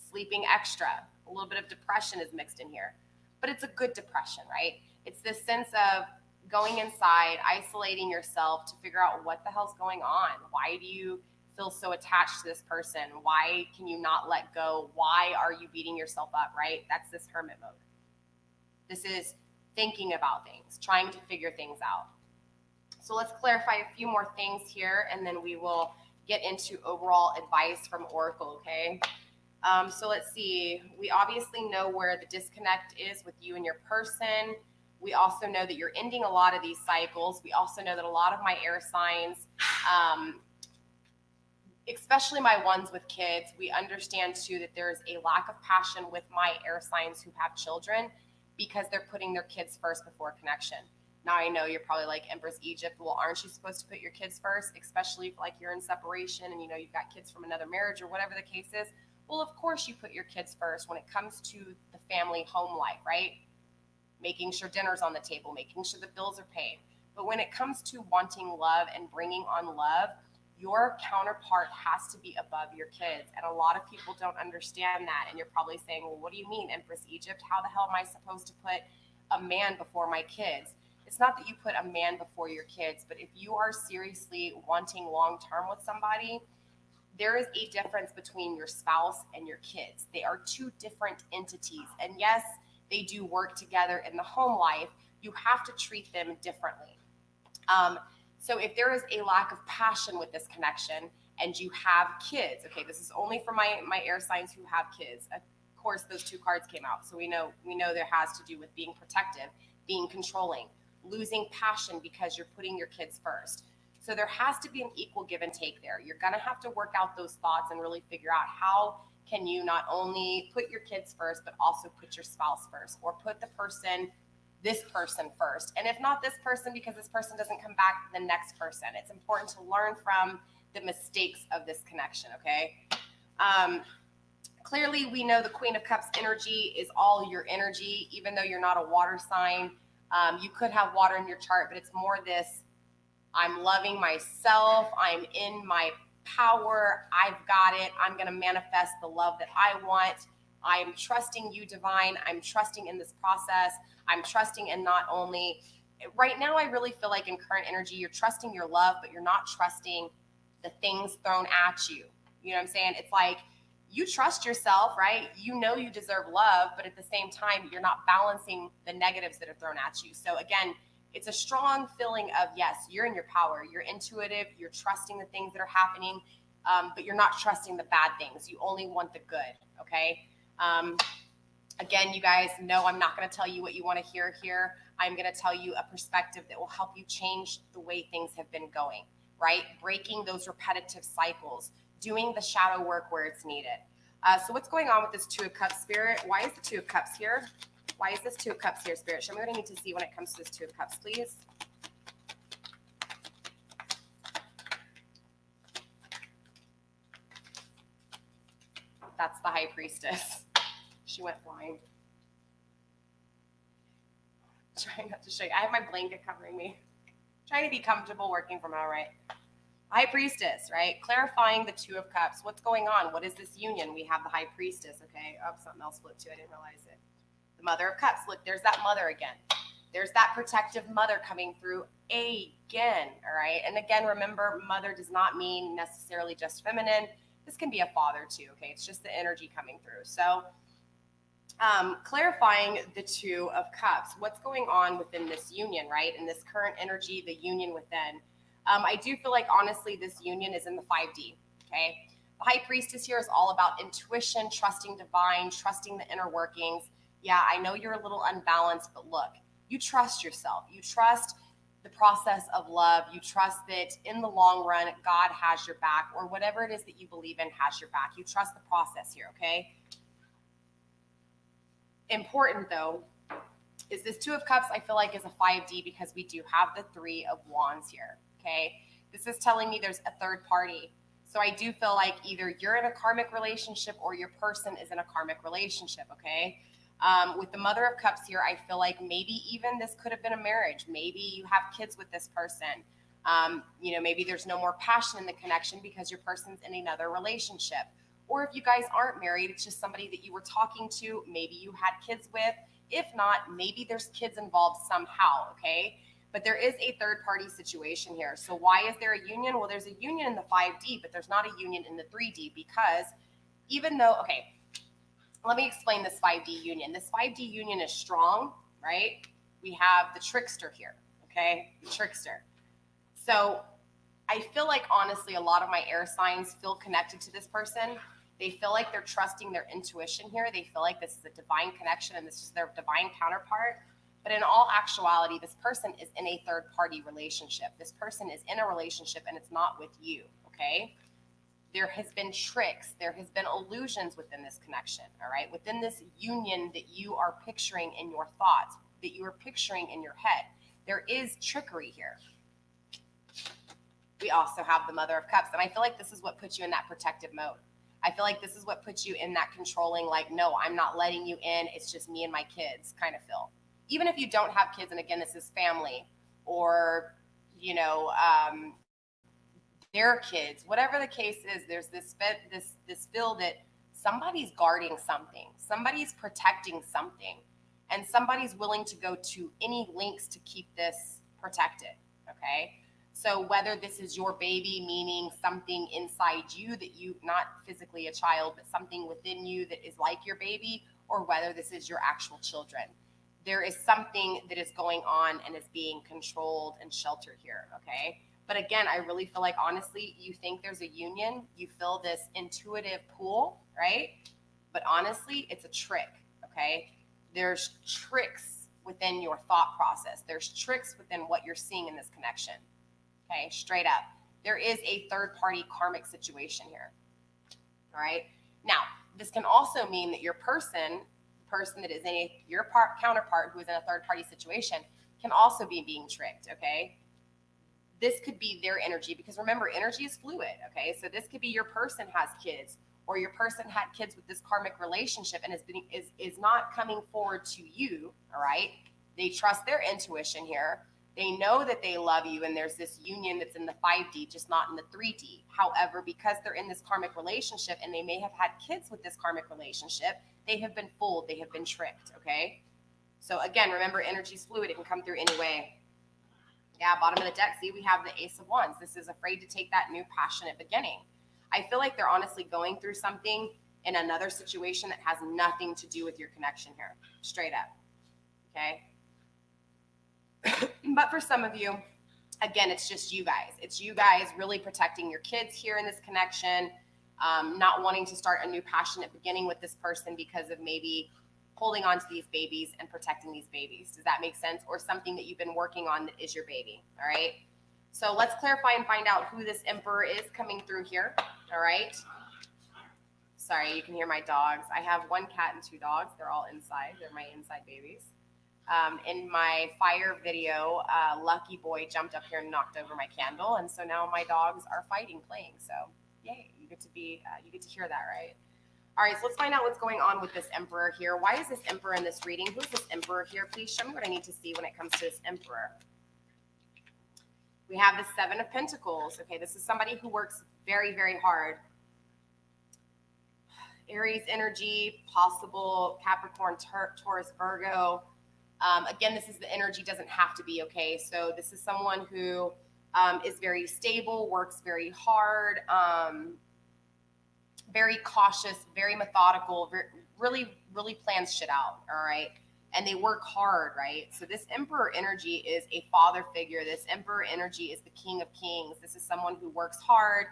Sleeping extra. A little bit of depression is mixed in here. But it's a good depression, right? It's this sense of going inside, isolating yourself to figure out what the hell's going on. Why do you feel so attached to this person? Why can you not let go? Why are you beating yourself up, right? That's this Hermit mode. This is thinking about things, trying to figure things out. So let's clarify a few more things here, and then we will get into overall advice from Oracle, okay? So let's see. We obviously know where the disconnect is with you and your person. We also know that you're ending a lot of these cycles. We also know that a lot of my air signs, especially my ones with kids, we understand too that there's a lack of passion with my air signs who have children because they're putting their kids first before connection. Now I know you're probably like, Empress Egypt, well, aren't you supposed to put your kids first, especially if like you're in separation and you've got kids from another marriage or whatever the case is? Well, of course you put your kids first when it comes to the family home life, right? Making sure dinner's on the table, making sure the bills are paid. But when it comes to wanting love and bringing on love, your counterpart has to be above your kids. And a lot of people don't understand that. And you're probably saying, well, what do you mean, Empress Egypt? How the hell am I supposed to put a man before my kids? It's not that you put a man before your kids, but if you are seriously wanting long-term with somebody, there is a difference between your spouse and your kids. They are two different entities. And yes, they do work together in the home life. You have to treat them differently. So if there is a lack of passion with this connection and you have kids, okay, this is only for my air signs who have kids. Of course, those two cards came out. So we know there has to do with being protective, being controlling, losing passion because you're putting your kids first. So there has to be an equal give and take there. You're going to have to work out those thoughts and really figure out how can you not only put your kids first, but also put your spouse first, or put this person first. And if not this person, because this person doesn't come back, the next person. It's important to learn from the mistakes of this connection, okay? Clearly, we know the Queen of Cups energy is all your energy, even though you're not a water sign. You could have water in your chart, but it's more this, I'm loving myself. I'm in my power. I've got it. I'm going to manifest the love that I want. I'm trusting you, divine. I'm trusting in this process. I'm trusting in not only, right now, I really feel like in current energy, you're trusting your love, but you're not trusting the things thrown at you. You know what I'm saying? It's like you trust yourself, right? You know you deserve love, but at the same time, you're not balancing the negatives that are thrown at you. So again, it's a strong feeling of, yes, you're in your power. You're intuitive. You're trusting the things that are happening, but you're not trusting the bad things. You only want the good, okay? Again, you guys know I'm not going to tell you what you want to hear here. I'm going to tell you a perspective that will help you change the way things have been going, right? Breaking those repetitive cycles, doing the shadow work where it's needed. So what's going on with this Two of Cups, Spirit? Why is the Two of Cups here? Why is this Two of Cups here, Spirit? Show me what I need to see when it comes to this Two of Cups, please. That's the High Priestess. She went flying. Trying not to show you. I have my blanket covering me. Trying to be comfortable working from home, right? High Priestess, right? Clarifying the Two of Cups. What's going on? What is this union? We have the High Priestess, okay? Oh, something else flipped too. I didn't realize it. The Mother of Cups. Look, there's that mother again. There's that protective mother coming through again, all right? And again, remember, mother does not mean necessarily just feminine. This can be a father too, okay? It's just the energy coming through. So clarifying the Two of Cups. What's going on within this union, right? In this current energy, the union within. I do feel like, honestly, this union is in the 5D, okay? The High Priestess here is all about intuition, trusting divine, trusting the inner workings. Yeah, I know you're a little unbalanced, but look, you trust yourself. You trust the process of love. You trust that in the long run, God has your back, or whatever it is that you believe in has your back. You trust the process here, okay? Important, though, is this Two of Cups, I feel like, is a 5D because we do have the Three of Wands here, okay? This is telling me there's a third party. So I do feel like either you're in a karmic relationship or your person is in a karmic relationship, okay? With the Mother of Cups here, I feel like maybe even this could have been a marriage. Maybe you have kids with this person. Maybe there's no more passion in the connection because your person's in another relationship. Or if you guys aren't married, it's just somebody that you were talking to, maybe you had kids with. If not, maybe there's kids involved somehow, okay? But there is a third party situation here. So why is there a union? Well, there's a union in the 5D, but there's not a union in the 3D because even though, okay, let me explain this 5D union. This 5D union is strong, right? We have the trickster here, okay? The trickster. So I feel like, honestly, a lot of my air signs feel connected to this person. They feel like they're trusting their intuition here. They feel like this is a divine connection and this is their divine counterpart. But in all actuality, this person is in a third party relationship. This person is in a relationship and it's not with you, okay? There has been tricks. There has been illusions within this connection, all right? Within this union that you are picturing in your thoughts, that you are picturing in your head. There is trickery here. We also have the Mother of Cups. And I feel like this is what puts you in that protective mode. I feel like this is what puts you in that controlling, like, no, I'm not letting you in. It's just me and my kids kind of feel. Even if you don't have kids, and again, this is family or, their kids, whatever the case is, there's this feel that somebody's guarding something. Somebody's protecting something. And somebody's willing to go to any lengths to keep this protected, okay? So whether this is your baby, meaning something inside you that you, not physically a child, but something within you that is like your baby, or whether this is your actual children, there is something that is going on and is being controlled and sheltered here, okay? But again, I really feel like, honestly, you think there's a union, you feel this intuitive pull, right? But honestly, it's a trick, okay? There's tricks within your thought process. There's tricks within what you're seeing in this connection. Okay, straight up. There is a third-party karmic situation here. All right. Now, this can also mean that your person that is in your counterpart who is in a third-party situation can also be being tricked. Okay. This could be their energy because remember, energy is fluid. Okay. So this could be your person has kids, or your person had kids with this karmic relationship and is not coming forward to you, all right? They trust their intuition here. They know that they love you, and there's this union that's in the 5D, just not in the 3D. However, because they're in this karmic relationship and they may have had kids with this karmic relationship, they have been fooled, they have been tricked, okay? So again, remember, energy's fluid. It can come through any way. Yeah, bottom of the deck, see, we have the Ace of Wands. This is afraid to take that new passionate beginning. I feel like they're honestly going through something in another situation that has nothing to do with your connection here, straight up, okay? But for some of you, again, it's just you guys. It's you guys really protecting your kids here in this connection, not wanting to start a new passionate beginning with this person because of maybe holding on to these babies and protecting these babies. Does that make sense? Or something that you've been working on that is your baby, all right? So let's clarify and find out who this Emperor is coming through here, all right? Sorry, you can hear my dogs. I have one cat and two dogs. They're all inside. They're my inside babies. In my fire video, Lucky Boy jumped up here and knocked over my candle, and so now my dogs are fighting, playing. So yay, you get to hear that, right? All right, so let's find out what's going on with this Emperor here. Why is this Emperor in this reading? Who's this Emperor here? Please show me what I need to see when it comes to this Emperor. We have the Seven of Pentacles. Okay, this is somebody who works very, very hard. Aries energy, possible Capricorn, Taurus, Virgo. Again, this is the energy, doesn't have to be, okay? So this is someone who is very stable, works very hard, very cautious, very methodical, really plans shit out, all right? And they work hard, right? So this Emperor energy is a father figure. This Emperor energy is the King of Kings. This is someone who works hard.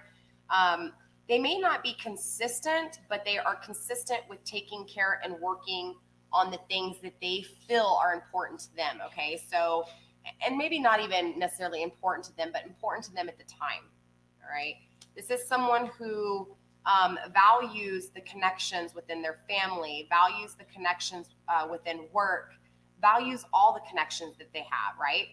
They may not be consistent, but they are consistent with taking care and working on the things that they feel are important to them, okay? So, and maybe not even necessarily important to them, but important to them at the time, all right? This is someone who values the connections within their family, values the connections within work, values all the connections that they have, right?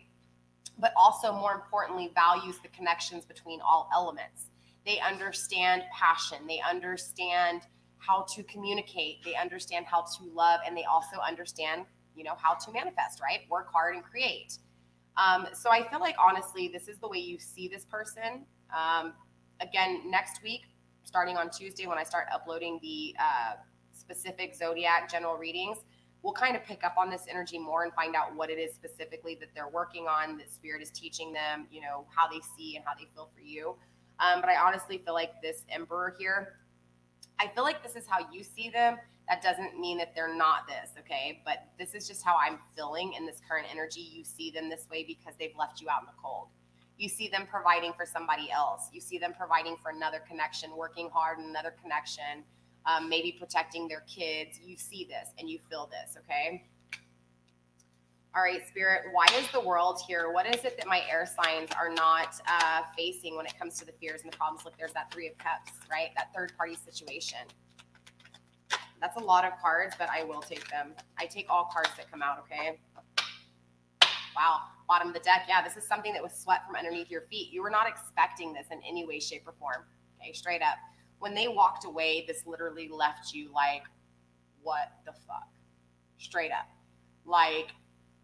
But also, more importantly, values the connections between all elements. They understand passion. They understand how to communicate. They understand how to love, and they also understand, how to manifest, right? Work hard and create. So I feel like, honestly, this is the way you see this person. Again, next week, starting on Tuesday, when I start uploading the specific zodiac general readings, we'll kind of pick up on this energy more and find out what it is specifically that they're working on, that Spirit is teaching them, how they see and how they feel for you. But I honestly feel like this Emperor here, I feel like this is how you see them. That doesn't mean that they're not this, okay? But this is just how I'm feeling in this current energy. You see them this way because they've left you out in the cold. You see them providing for somebody else. You see them providing for another connection, working hard in another connection, maybe protecting their kids. You see this and you feel this, okay? All right, Spirit, why is the world here? What is it that my air signs are not facing when it comes to the fears and the problems? Look, there's that Three of Cups, right? That third party situation. That's a lot of cards, but I will take them. I take all cards that come out, okay? Wow, bottom of the deck. Yeah, this is something that was swept from underneath your feet. You were not expecting this in any way, shape, or form, okay? Straight up. When they walked away, this literally left you like, what the fuck? Straight up. Like,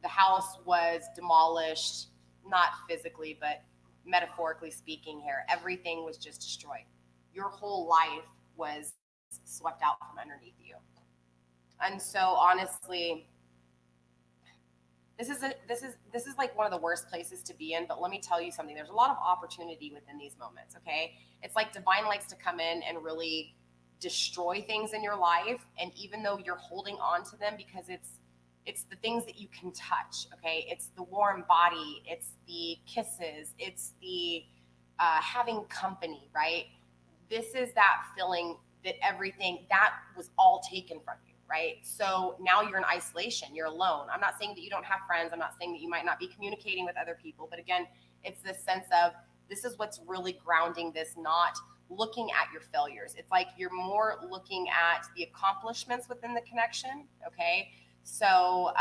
the house was demolished, not physically, but metaphorically speaking here. Everything was just destroyed. Your whole life was swept out from underneath you. And so honestly, this is like one of the worst places to be in, but let me tell you something. There's a lot of opportunity within these moments, okay? It's like divine likes to come in and really destroy things in your life, and even though you're holding on to them because it's the things that you can touch, okay? It's the warm body, it's the kisses, it's the having company, right? This is that feeling that everything, that was all taken from you, right? So now you're in isolation, you're alone. I'm not saying that you don't have friends, I'm not saying that you might not be communicating with other people, but again, it's this sense of, this is what's really grounding this, not looking at your failures. It's like you're more looking at the accomplishments within the connection, okay? So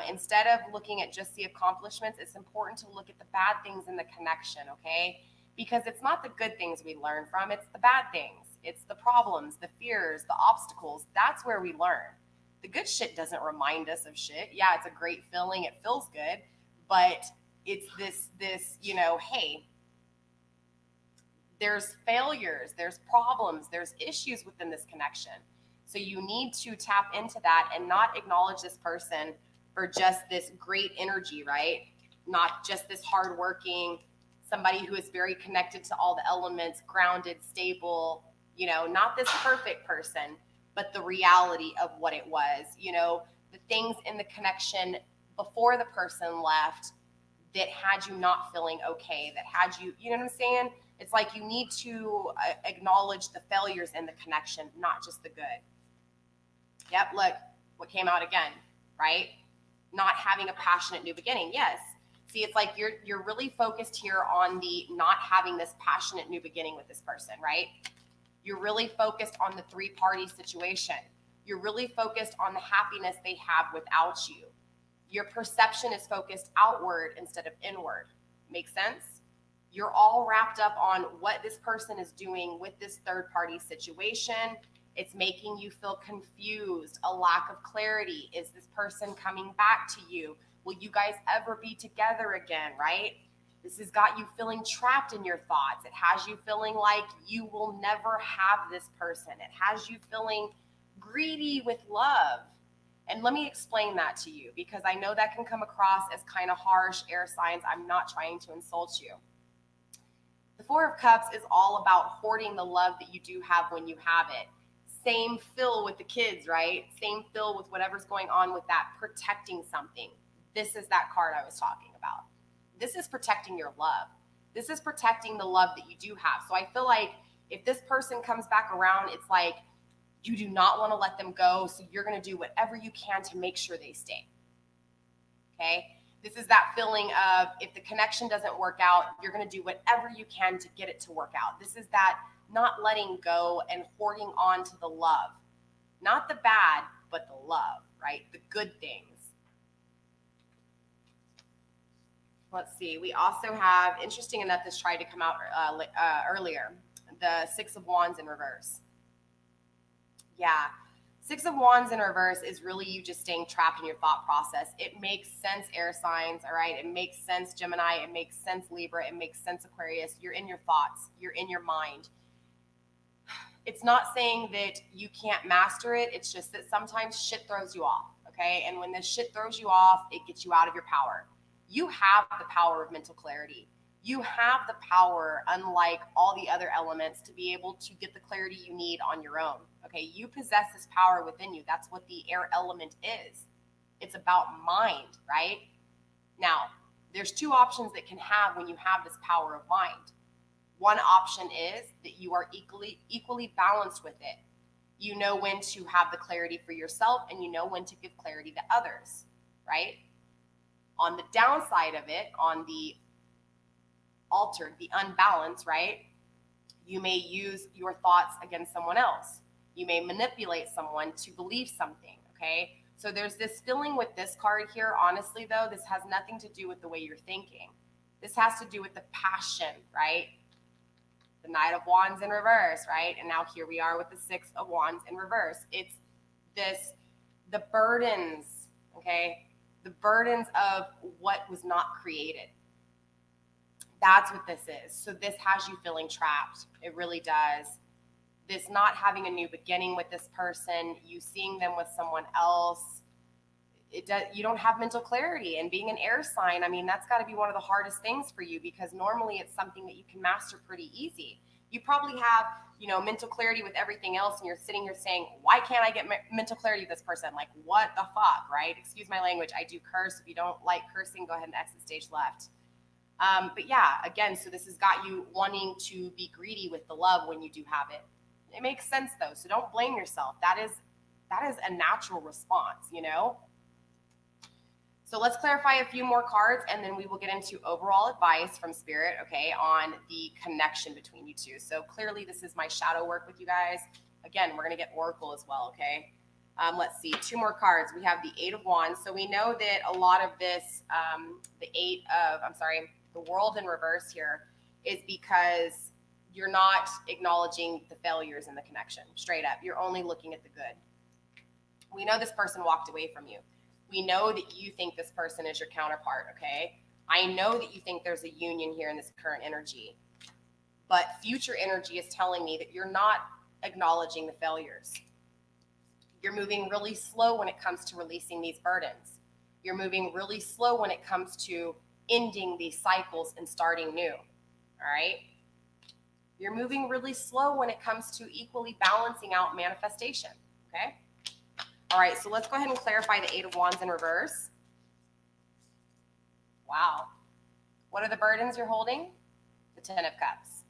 instead of looking at just the accomplishments, it's important to look at the bad things in the connection, okay? Because it's not the good things we learn from, it's the bad things. It's the problems, the fears, the obstacles. That's where we learn. The good shit doesn't remind us of shit. Yeah, it's a great feeling. It feels good. But it's this, hey, there's failures, there's problems, there's issues within this connection. So you need to tap into that and not acknowledge this person for just this great energy, right? Not just this hardworking, somebody who is very connected to all the elements, grounded, stable, not this perfect person, but the reality of what it was, the things in the connection before the person left that had you not feeling okay, that had you, you know what I'm saying? It's like you need to acknowledge the failures in the connection, not just the good. Yep, look, what came out again, right? Not having a passionate new beginning. Yes. See, it's like you're really focused here on the not having this passionate new beginning with this person, right? You're really focused on the three-party situation. You're really focused on the happiness they have without you. Your perception is focused outward instead of inward. Make sense? You're all wrapped up on what this person is doing with this third-party situation. It's making you feel confused, a lack of clarity. Is this person coming back to you? Will you guys ever be together again, right? This has got you feeling trapped in your thoughts. It has you feeling like you will never have this person. It has you feeling greedy with love. And let me explain that to you, because I know that can come across as kind of harsh, air signs. I'm not trying to insult you. The Four of Cups is all about hoarding the love that you do have when you have it. Same feel with the kids, right? Same feel with whatever's going on with that, protecting something. This is that card I was talking about. This is protecting your love. This is protecting the love that you do have. So I feel like if this person comes back around, it's like you do not want to let them go. So you're going to do whatever you can to make sure they stay. Okay? This is that feeling of if the connection doesn't work out, you're going to do whatever you can to get it to work out. This is that not letting go and hoarding on to the love. Not the bad, but the love, right? The good things. Let's see. We also have, interesting enough, this tried to come out earlier, the Six of Wands in reverse. Yeah. Six of Wands in reverse is really you just staying trapped in your thought process. It makes sense, air signs, all right? It makes sense, Gemini. It makes sense, Libra. It makes sense, Aquarius. You're in your thoughts. You're in your mind. It's not saying that you can't master it. It's just that sometimes shit throws you off, okay? And when this shit throws you off, it gets you out of your power. You have the power of mental clarity. You have the power, unlike all the other elements, to be able to get the clarity you need on your own. Okay, you possess this power within you. That's what the air element is. It's about mind, right? Now, there's two options that can have when you have this power of mind. One option is that you are equally balanced with it. You know when to have the clarity for yourself, and you know when to give clarity to others, right? On the downside of it, on the altered, the unbalanced, right? You may use your thoughts against someone else. You may manipulate someone to believe something, okay? So there's this feeling with this card here. Honestly, though, this has nothing to do with the way you're thinking. This has to do with the passion, right? The Knight of Wands in reverse, right? And now here we are with the Six of Wands in reverse. It's this, the burdens, okay? The burdens of what was not created. That's what this is. So this has you feeling trapped. It really does. This not having a new beginning with this person, you seeing them with someone else, you don't have mental clarity. And being an air sign, I mean, that's got to be one of the hardest things for you, because normally it's something that you can master pretty easy. You probably have, mental clarity with everything else, and you're sitting here saying, why can't I get mental clarity with this person? Like, what the fuck, right? Excuse my language. I do curse. If you don't like cursing, go ahead and exit stage left. But yeah, again, so this has got you wanting to be greedy with the love when you do have it. It makes sense, though, so don't blame yourself. That is a natural response, So let's clarify a few more cards, and then we will get into overall advice from Spirit, okay, on the connection between you two. So clearly this is my shadow work with you guys. Again, we're going to get Oracle as well, okay? Let's see, two more cards. We have the Eight of Wands. So we know that a lot of this, the World in reverse here is because you're not acknowledging the failures in the connection. Straight up, you're only looking at the good. We know this person walked away from you. We know that you think this person is your counterpart, okay? I know that you think there's a union here in this current energy, but future energy is telling me that you're not acknowledging the failures. You're moving really slow when it comes to releasing these burdens. You're moving really slow when it comes to ending these cycles and starting new, all right? You're moving really slow when it comes to equally balancing out manifestation, okay? All right, so let's go ahead and clarify the Eight of Wands in reverse. Wow. What are the burdens you're holding? The Ten of Cups.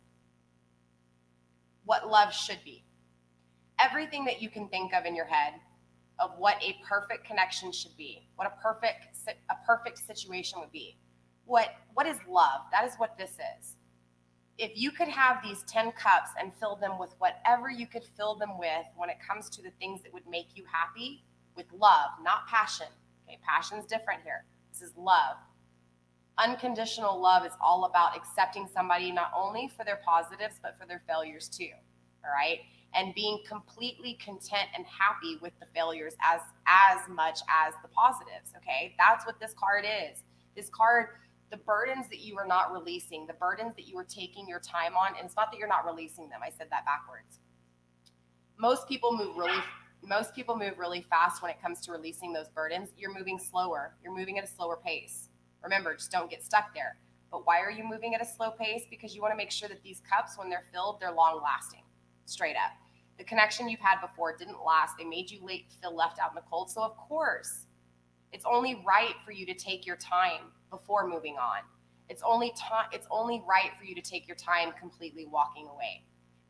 What love should be. Everything that you can think of in your head of what a perfect connection should be, what a perfect situation would be. What is love? That is what this is. If you could have these 10 cups and fill them with whatever you could fill them with when it comes to the things that would make you happy, with love, not passion. Okay, passion's different here. This is love. Unconditional love is all about accepting somebody not only for their positives, but for their failures too, all right? And being completely content and happy with the failures as much as the positives, okay? That's what this card is. This card, the burdens that you are not releasing, the burdens that you are taking your time on, and it's not that you're not releasing them. I said that backwards. Most people move really fast when it comes to releasing those burdens. You're moving slower. You're moving at a slower pace. Remember, just don't get stuck there. But why are you moving at a slow pace? Because you want to make sure that these cups, when they're filled, they're long lasting. Straight up. The connection you've had before didn't last. They made you feel left out in the cold. So of course, it's only right for you to take your time before moving on. It's only right for you to take your time completely walking away,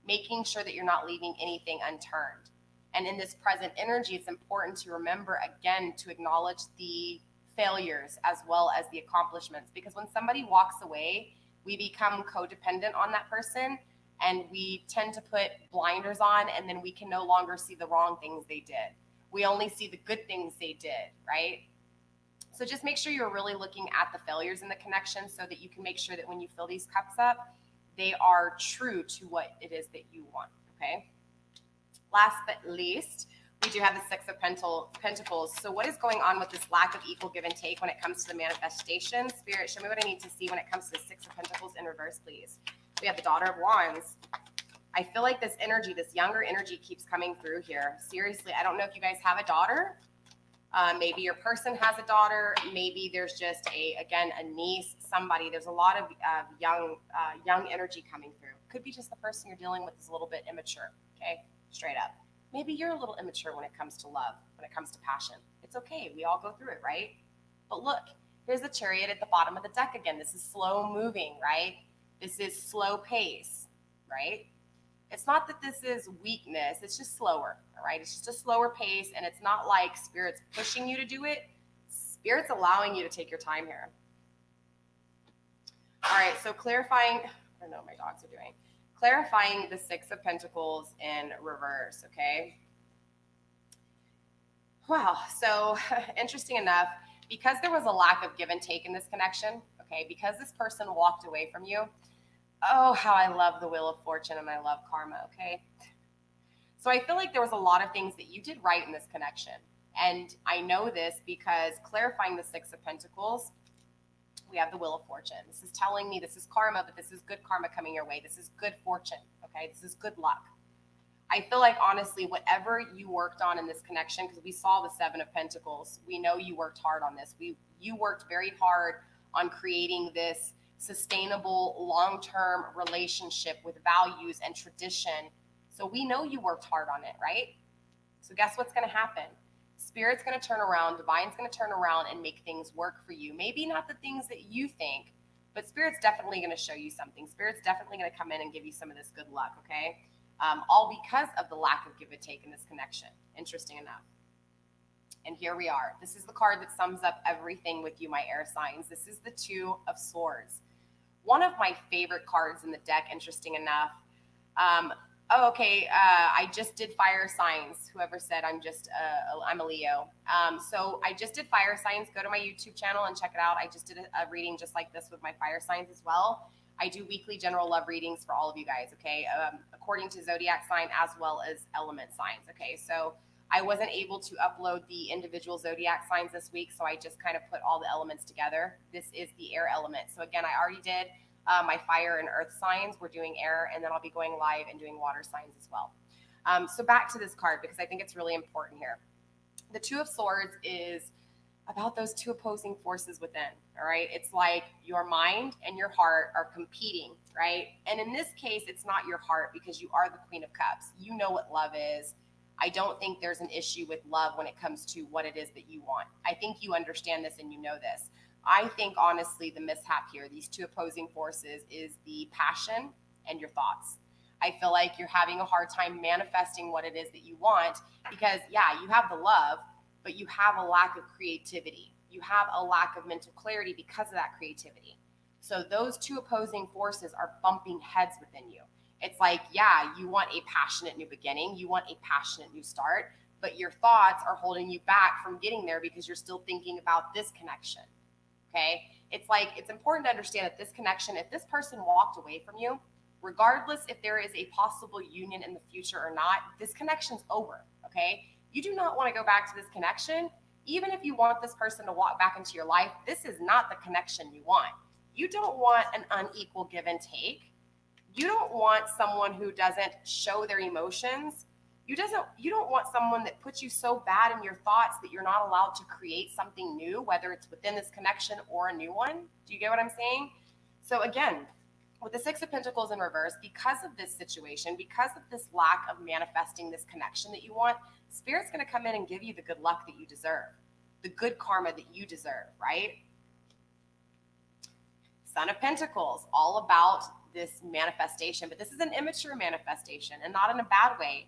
making sure that you're not leaving anything unturned. And in this present energy, it's important to remember again to acknowledge the failures as well as the accomplishments, because when somebody walks away, we become codependent on that person and we tend to put blinders on, and then we can no longer see the wrong things they did. We only see the good things they did, right? So just make sure you're really looking at the failures in the connection so that you can make sure that when you fill these cups up, they are true to what it is that you want, okay? Last but least, we do have the Six of Pentacles. So what is going on with this lack of equal give and take when it comes to the manifestation? Spirit, show me what I need to see when it comes to the Six of Pentacles in reverse, please. We have the Daughter of Wands. I feel like this energy, this younger energy keeps coming through here. Seriously, I don't know if you guys have a daughter. Maybe your person has a daughter. Maybe there's just a niece, somebody. There's a lot of young energy coming through. Could be just the person you're dealing with is a little bit immature, okay? Straight up. Maybe you're a little immature when it comes to love, when it comes to passion. It's okay. We all go through it, right? But look, here's the Chariot at the bottom of the deck again. This is slow moving, right? This is slow pace, right? It's not that this is weakness. It's just slower, all right? It's just a slower pace, and it's not like Spirit's pushing you to do it. Spirit's allowing you to take your time here. All right, so clarifying, I don't know what my dogs are doing. Clarifying the Six of Pentacles in reverse, okay? Wow, so interesting enough, because there was a lack of give and take in this connection, okay, because this person walked away from you, oh, how I love the Wheel of Fortune and I love karma, okay? So I feel like there was a lot of things that you did right in this connection. And I know this because clarifying the Six of Pentacles, we have the Wheel of Fortune. This is telling me this is karma, but this is good karma coming your way. This is good fortune, okay? This is good luck. I feel like, honestly, whatever you worked on in this connection, because we saw the Seven of Pentacles, we know you worked hard on this. You worked very hard on creating this sustainable, long-term relationship with values and tradition. So we know you worked hard on it, right? So guess what's going to happen? Spirit's going to turn around, Divine's going to turn around and make things work for you. Maybe not the things that you think, but Spirit's definitely going to show you something. Spirit's definitely going to come in and give you some of this good luck, okay? All because of the lack of give and take in this connection. Interesting enough. And here we are. This is the card that sums up everything with you, my air signs. This is the Two of Swords. One of my favorite cards in the deck, interesting enough. I just did fire signs. Whoever said I'm a Leo. So I just did fire signs. Go to my YouTube channel and check it out. I just did a reading just like this with my fire signs as well. I do weekly general love readings for all of you guys, okay, according to zodiac sign as well as element signs, okay? So I wasn't able to upload the individual zodiac signs this week, so I just kind of put all the elements together. This is the air element. So again, I already did my fire and earth signs. We're doing air, and then I'll be going live and doing water signs as well. So back to this card, because I think it's really important here. The Two of Swords is about those two opposing forces within, all right? It's like your mind and your heart are competing, right? And in this case, it's not your heart because you are the Queen of Cups. You know what love is. I don't think there's an issue with love when it comes to what it is that you want. I think you understand this and you know this. I think, honestly, the mishap here, these two opposing forces, is the passion and your thoughts. I feel like you're having a hard time manifesting what it is that you want because, yeah, you have the love, but you have a lack of creativity. You have a lack of mental clarity because of that creativity. So those two opposing forces are bumping heads within you. It's like, yeah, you want a passionate new beginning. You want a passionate new start, but your thoughts are holding you back from getting there because you're still thinking about this connection, okay? It's like, it's important to understand that this connection, if this person walked away from you, regardless if there is a possible union in the future or not, this connection's over, okay? You do not want to go back to this connection. Even if you want this person to walk back into your life, this is not the connection you want. You don't want an unequal give and take. You don't want someone who doesn't show their emotions. You don't want someone that puts you so bad in your thoughts that you're not allowed to create something new, whether it's within this connection or a new one. Do you get what I'm saying? So again, with the Six of Pentacles in reverse, because of this situation, because of this lack of manifesting this connection that you want, Spirit's going to come in and give you the good luck that you deserve, the good karma that you deserve, right? Son of Pentacles, all about this manifestation, but this is an immature manifestation and not in a bad way.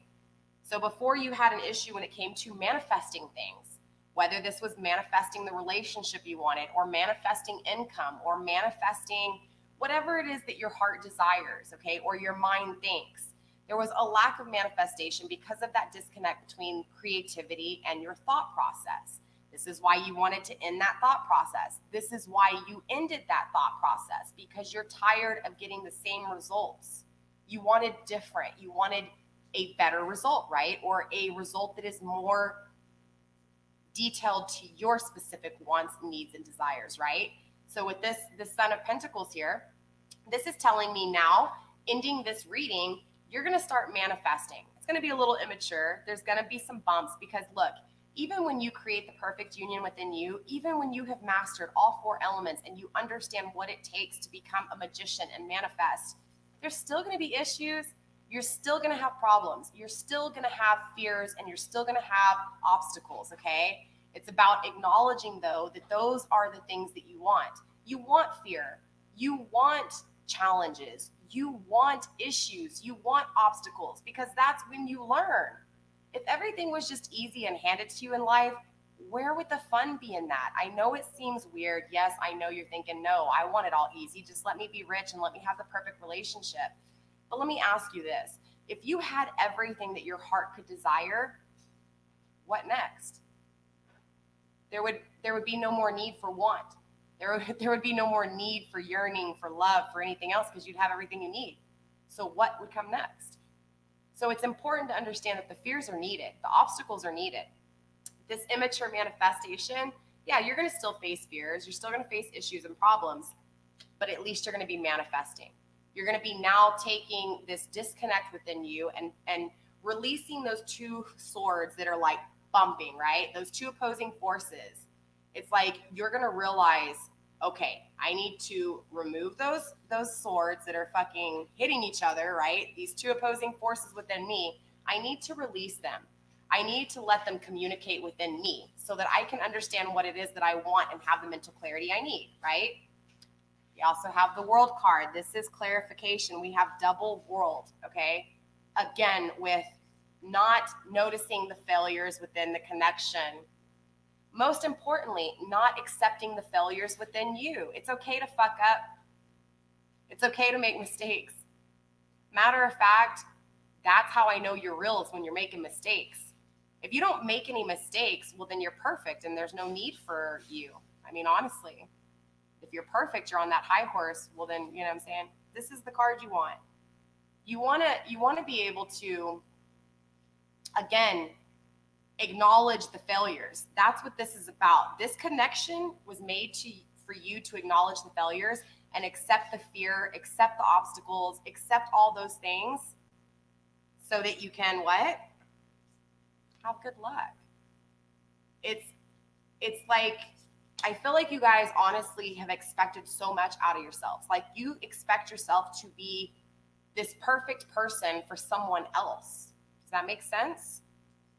So before you had an issue when it came to manifesting things, whether this was manifesting the relationship you wanted or manifesting income or manifesting whatever it is that your heart desires, okay, or your mind thinks. There was a lack of manifestation because of that disconnect between creativity and your thought process. This is why you wanted to end that thought process. This is why you ended that thought process, because you're tired of getting the same results. You wanted different. You wanted a better result, right? Or a result that is more detailed to your specific wants, needs, and desires, right? So with this Son of Pentacles here, this is telling me now, ending this reading, you're going to start manifesting. It's going to be a little immature. There's going to be some bumps because, look, even when you create the perfect union within you, even when you have mastered all four elements and you understand what it takes to become a magician and manifest, there's still going to be issues. You're still going to have problems. You're still going to have fears and you're still going to have obstacles, okay? It's about acknowledging, though, that those are the things that you want. You want fear. You want challenges. You want issues. You want obstacles because that's when you learn. If everything was just easy and handed to you in life, where would the fun be in that? I know it seems weird. Yes, I know you're thinking, no, I want it all easy. Just let me be rich and let me have the perfect relationship. But let me ask you this. If you had everything that your heart could desire, what next? There would be no more need for want. There would be no more need for yearning, for love, for anything else because you'd have everything you need. So what would come next? So it's important to understand that the fears are needed. The obstacles are needed. This immature manifestation, yeah, you're going to still face fears. You're still going to face issues and problems, but at least you're going to be manifesting. You're going to be now taking this disconnect within you and releasing those two swords that are like bumping, right? Those two opposing forces. It's like you're going to realize, okay, I need to remove those swords that are fucking hitting each other, right? These two opposing forces within me. I need to release them. I need to let them communicate within me so that I can understand what it is that I want and have the mental clarity I need, right? We also have the World card. This is clarification. We have double world, okay? Again, with not noticing the failures within the connection. Most importantly, not accepting the failures within you. It's okay to fuck up. It's okay to make mistakes. Matter of fact, that's how I know you're real, is when you're making mistakes. If you don't make any mistakes, well, then you're perfect and there's no need for you. I mean, honestly, if you're perfect, you're on that high horse, well, then, you know what I'm saying? This is the card you want. You want to be able to, again, acknowledge the failures. That's what this is about. This connection was made for you to acknowledge the failures and accept the fear, accept the obstacles, accept all those things so that you can what? Have good luck. It's like, I feel like you guys honestly have expected so much out of yourselves. Like, you expect yourself to be this perfect person for someone else. Does that make sense?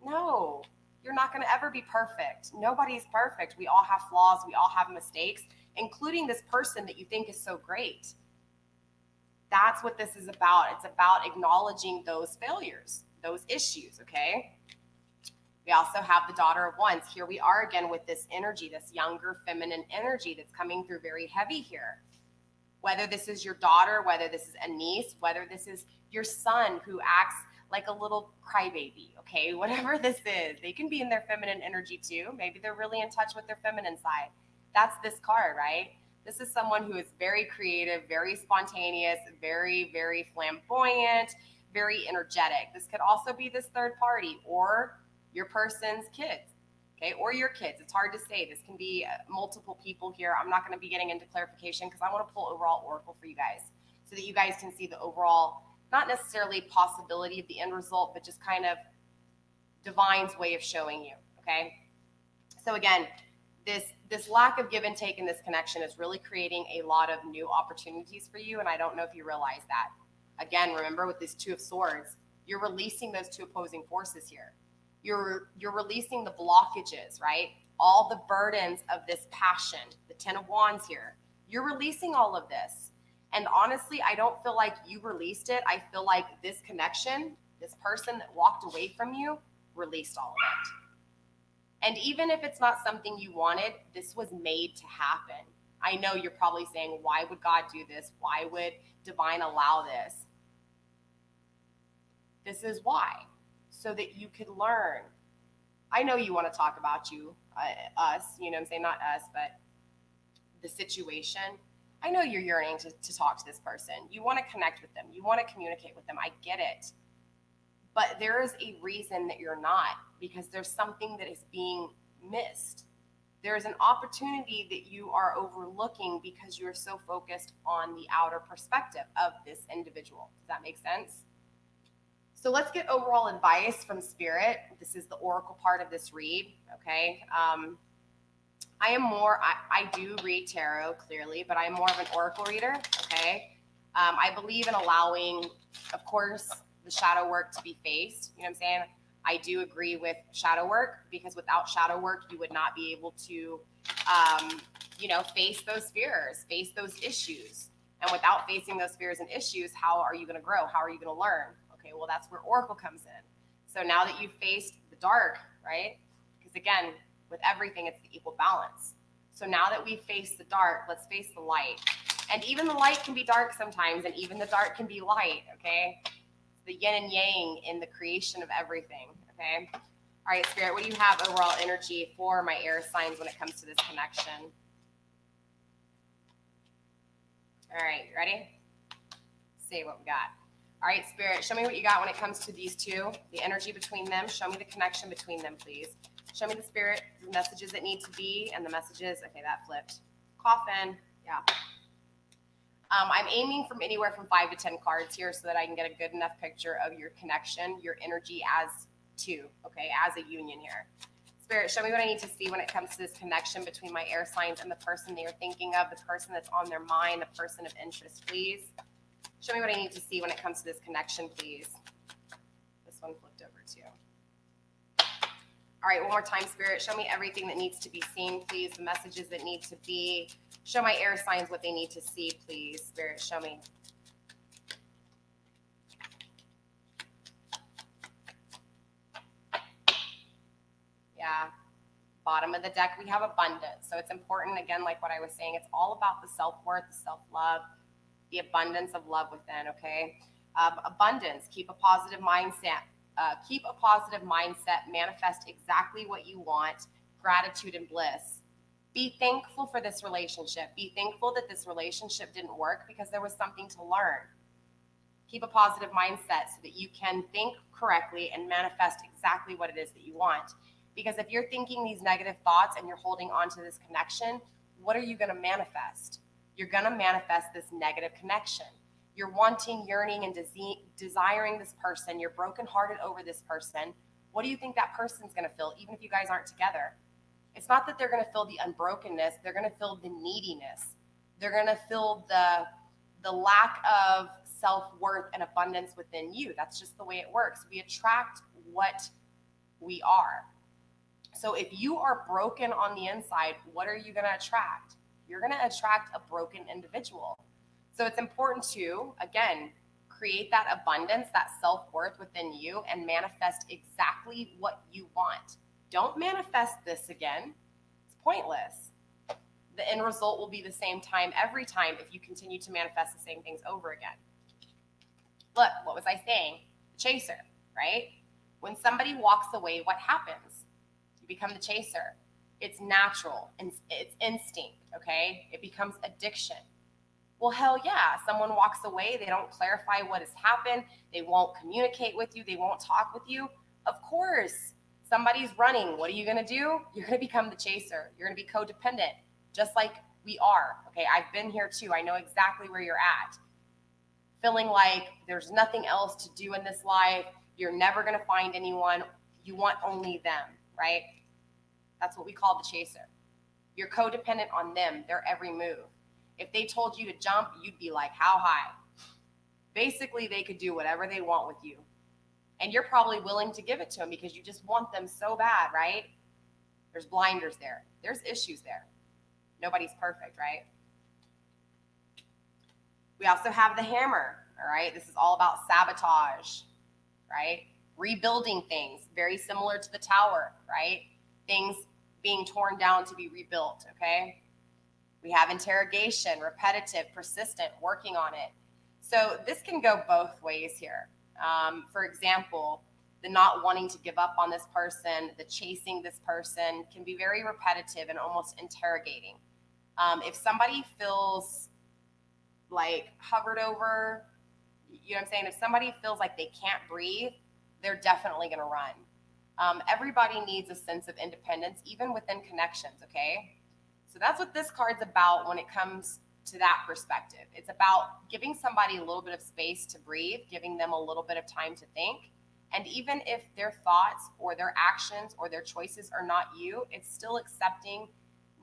No, you're not going to ever be perfect. Nobody's perfect. We all have flaws. We all have mistakes, including this person that you think is so great. That's what this is about. It's about acknowledging those failures, those issues, okay? We also have the Daughter of Wands. Here we are again with this energy, this younger feminine energy that's coming through very heavy here. Whether this is your daughter, whether this is a niece, whether this is your son who acts like a little crybaby, okay? Whatever this is, they can be in their feminine energy too. Maybe they're really in touch with their feminine side. That's this card, right? This is someone who is very creative, very spontaneous, very, very flamboyant, very energetic. This could also be this third party or your person's kids, okay? Or your kids. It's hard to say. This can be multiple people here. I'm not going to be getting into clarification because I want to pull overall oracle for you guys so that you guys can see the overall, not necessarily possibility of the end result, but just kind of divine's way of showing you, okay? So again, this lack of give and take in this connection is really creating a lot of new opportunities for you, and I don't know if you realize that. Again, remember with this Two of Swords, you're releasing those two opposing forces here. You're releasing the blockages, right? All the burdens of this passion, the Ten of Wands here. You're releasing all of this. And honestly, I don't feel like you released it. I feel like this connection, this person that walked away from you, released all of it. And even if it's not something you wanted, this was made to happen. I know you're probably saying, why would God do this? Why would divine allow this? This is why. So that you could learn. I know you want to talk about you, us, you know what I'm saying? Not us, but the situation. I know you're yearning to talk to this person. You want to connect with them. You want to communicate with them. I get it. But there is a reason that you're not, because there's something that is being missed. There is an opportunity that you are overlooking because you're so focused on the outer perspective of this individual. Does that make sense? So let's get overall advice from Spirit. This is the oracle part of this read, okay? I do read tarot, clearly, but I'm more of an oracle reader, okay? I believe in allowing, of course, the shadow work to be faced. You know what I'm saying? I do agree with shadow work, because without shadow work, you would not be able to, face those fears, face those issues. And without facing those fears and issues, how are you going to grow? How are you going to learn? Okay, well, that's where oracle comes in. So now that you've faced the dark, right? Because again, with everything, it's the equal balance. So now that we've faced the dark, let's face the light. And even the light can be dark sometimes, and even the dark can be light, okay? The yin and yang in the creation of everything, okay? All right, Spirit, what do you have overall energy for my air signs when it comes to this connection? All right, you ready? Let's see what we got. All right, Spirit, show me what you got when it comes to these two, the energy between them. Show me the connection between them, please. Show me the Spirit, the messages that need to be, and the messages. Okay, that flipped. Coffin, yeah. I'm aiming from anywhere from 5 to 10 cards here so that I can get a good enough picture of your connection, your energy as two, okay, as a union here. Spirit, show me what I need to see when it comes to this connection between my air signs and the person that you're thinking of, the person that's on their mind, the person of interest, please. Show me what I need to see when it comes to this connection, please. This one flipped over too. All right, one more time, Spirit. Show me everything that needs to be seen, please. The messages that need to be. Show my air signs what they need to see, please. Spirit, show me. Yeah. Bottom of the deck, we have abundance. So it's important, again, like what I was saying, it's all about the self-worth, the self-love, the abundance of love within, okay? Abundance, keep a positive mindset. Keep a positive mindset, manifest exactly what you want, gratitude and bliss. Be thankful for this relationship. Be thankful that this relationship didn't work because there was something to learn. Keep a positive mindset so that you can think correctly and manifest exactly what it is that you want. Because if you're thinking these negative thoughts and you're holding on to this connection, what are you going to manifest? You're going to manifest this negative connection. You're wanting, yearning, and desiring this person. You're brokenhearted over this person. What do you think that person's going to feel, even if you guys aren't together? It's not that they're going to feel the unbrokenness. They're going to feel the neediness. They're going to feel the lack of self-worth and abundance within you. That's just the way it works. We attract what we are. So if you are broken on the inside, what are you going to attract? You're going to attract a broken individual. So it's important to, again, create that abundance, that self-worth within you and manifest exactly what you want. Don't manifest this again. It's pointless. The end result will be the same time every time if you continue to manifest the same things over again. Look, what was I saying? The chaser, right? When somebody walks away, what happens? You become the chaser. It's natural and it's instinct, okay? It becomes addiction. Well, hell yeah, someone walks away, they don't clarify what has happened, they won't communicate with you, they won't talk with you. Of course, somebody's running. What are you gonna do? You're gonna become the chaser. You're gonna be codependent, just like we are, okay? I've been here too. I know exactly where you're at. Feeling like there's nothing else to do in this life. You're never gonna find anyone. You want only them, right? That's what we call the chaser. You're codependent on them, their every move. If they told you to jump, you'd be like, how high? Basically, they could do whatever they want with you. And you're probably willing to give it to them because you just want them so bad, right? There's blinders there. There's issues there. Nobody's perfect, right? We also have the hammer, all right? This is all about sabotage, right? Rebuilding things, very similar to the tower, right? Things being torn down to be rebuilt, okay? We have interrogation, repetitive, persistent, working on it. So this can go both ways here. For example, the not wanting to give up on this person, the chasing this person can be very repetitive and almost interrogating. If somebody feels like hovered over, you know what I'm saying? If somebody feels like they can't breathe, they're definitely going to run. Everybody needs a sense of independence, even within connections, okay? So that's what this card's about when it comes to that perspective. It's about giving somebody a little bit of space to breathe, giving them a little bit of time to think. And even if their thoughts or their actions or their choices are not you, it's still accepting,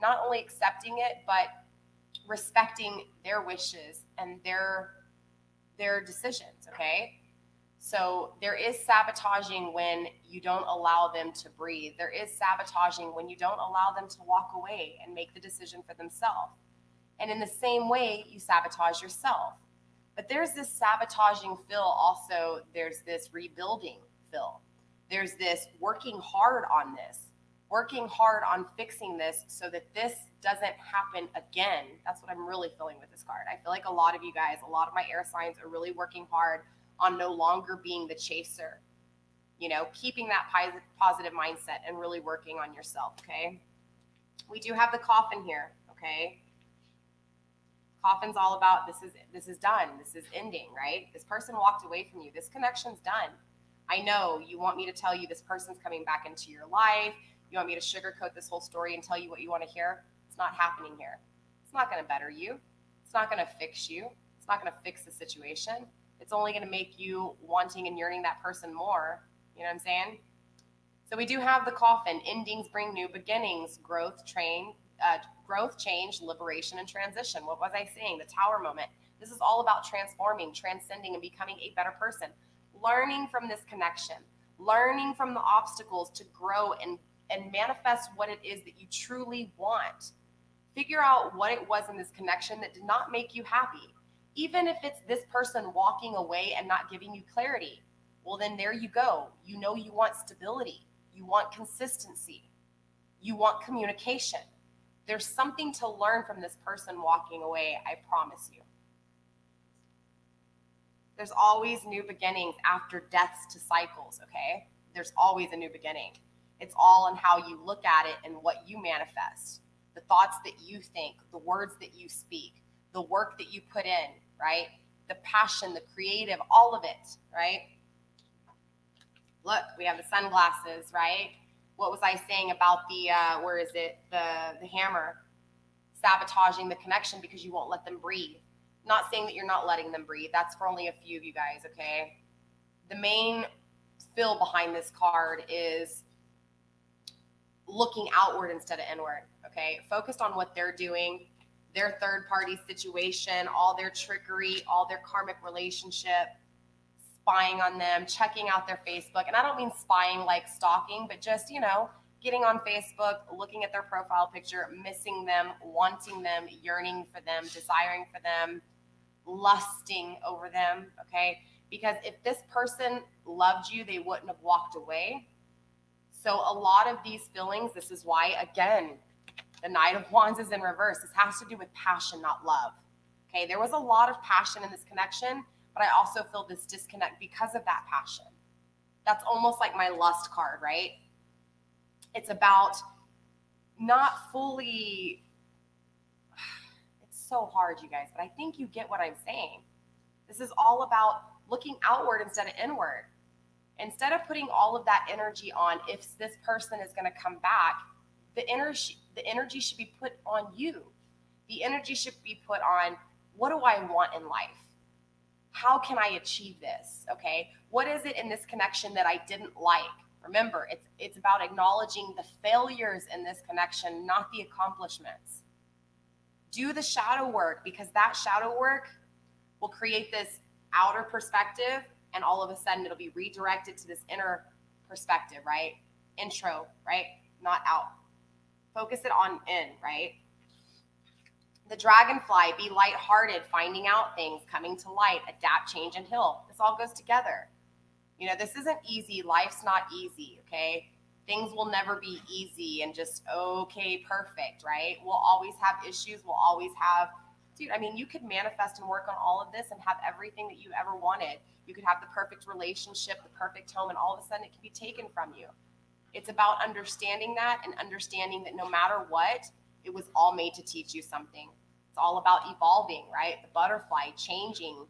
not only accepting it, but respecting their wishes and their decisions, okay? So there is sabotaging when you don't allow them to breathe. There is sabotaging when you don't allow them to walk away and make the decision for themselves. And in the same way, you sabotage yourself. But there's this sabotaging feel also, there's this rebuilding feel. There's this working hard on this, working hard on fixing this so that this doesn't happen again. That's what I'm really feeling with this card. I feel like a lot of you guys, a lot of my air signs are really working hard on no longer being the chaser, you know, keeping that positive mindset and really working on yourself, okay? We do have the coffin here, okay? Coffin's all about this is done, this is ending, right? This person walked away from you. This connection's done. I know you want me to tell you this person's coming back into your life. You want me to sugarcoat this whole story and tell you what you want to hear. It's not happening here. It's not going to better you. It's not going to fix you. It's not going to fix the situation. It's only going to make you wanting and yearning that person more. You know what I'm saying? So we do have the coffin. Endings bring new beginnings. Growth, change, liberation, and transition. What was I saying? The tower moment. This is all about transforming, transcending, and becoming a better person. Learning from this connection. Learning from the obstacles to grow and manifest what it is that you truly want. Figure out what it was in this connection that did not make you happy. Even if it's this person walking away and not giving you clarity, well, then there you go. You know you want stability. You want consistency. You want communication. There's something to learn from this person walking away, I promise you. There's always new beginnings after deaths to cycles, okay? There's always a new beginning. It's all on how you look at it and what you manifest. The the thoughts that you think, the words that you speak, the work that you put in, right? The passion, the creative, all of it, right? Look, we have the sunglasses, right? What was I saying about the, where is it? The hammer, sabotaging the connection because you won't let them breathe. Not saying that you're not letting them breathe. That's for only a few of you guys, okay? The main feel behind this card is looking outward instead of inward, okay? Focused on what they're doing, their third party situation, all their trickery, all their karmic relationship, spying on them, checking out their Facebook. And I don't mean spying like stalking, but just, getting on Facebook, looking at their profile picture, missing them, wanting them, yearning for them, desiring for them, lusting over them, okay? Because if this person loved you, they wouldn't have walked away. So a lot of these feelings, this is why, again, the Knight of Wands is in reverse. This has to do with passion, not love. Okay, there was a lot of passion in this connection, but I also feel this disconnect because of that passion. That's almost like my lust card, right? It's about not fully, it's so hard, you guys, but I think you get what I'm saying. This is all about looking outward instead of inward. Instead of putting all of that energy on if this person is going to come back, the energy should be put on you. The energy should be put on, what do I want in life? How can I achieve this? Okay, what is it in this connection that I didn't like? Remember, it's about acknowledging the failures in this connection, not the accomplishments. Do the shadow work, because that shadow work will create this outer perspective, and all of a sudden it'll be redirected to this inner perspective, right? Intro, right? Not out. Focus it on in, right? The dragonfly, be lighthearted, finding out things, coming to light, adapt, change, and heal. This all goes together. This isn't easy. Life's not easy, okay? Things will never be easy and just, okay, perfect, right? We'll always have issues. We'll always have, you could manifest and work on all of this and have everything that you ever wanted. You could have the perfect relationship, the perfect home, and all of a sudden it can be taken from you. It's about understanding that and understanding that no matter what, it was all made to teach you something. It's all about evolving, right? The butterfly changing,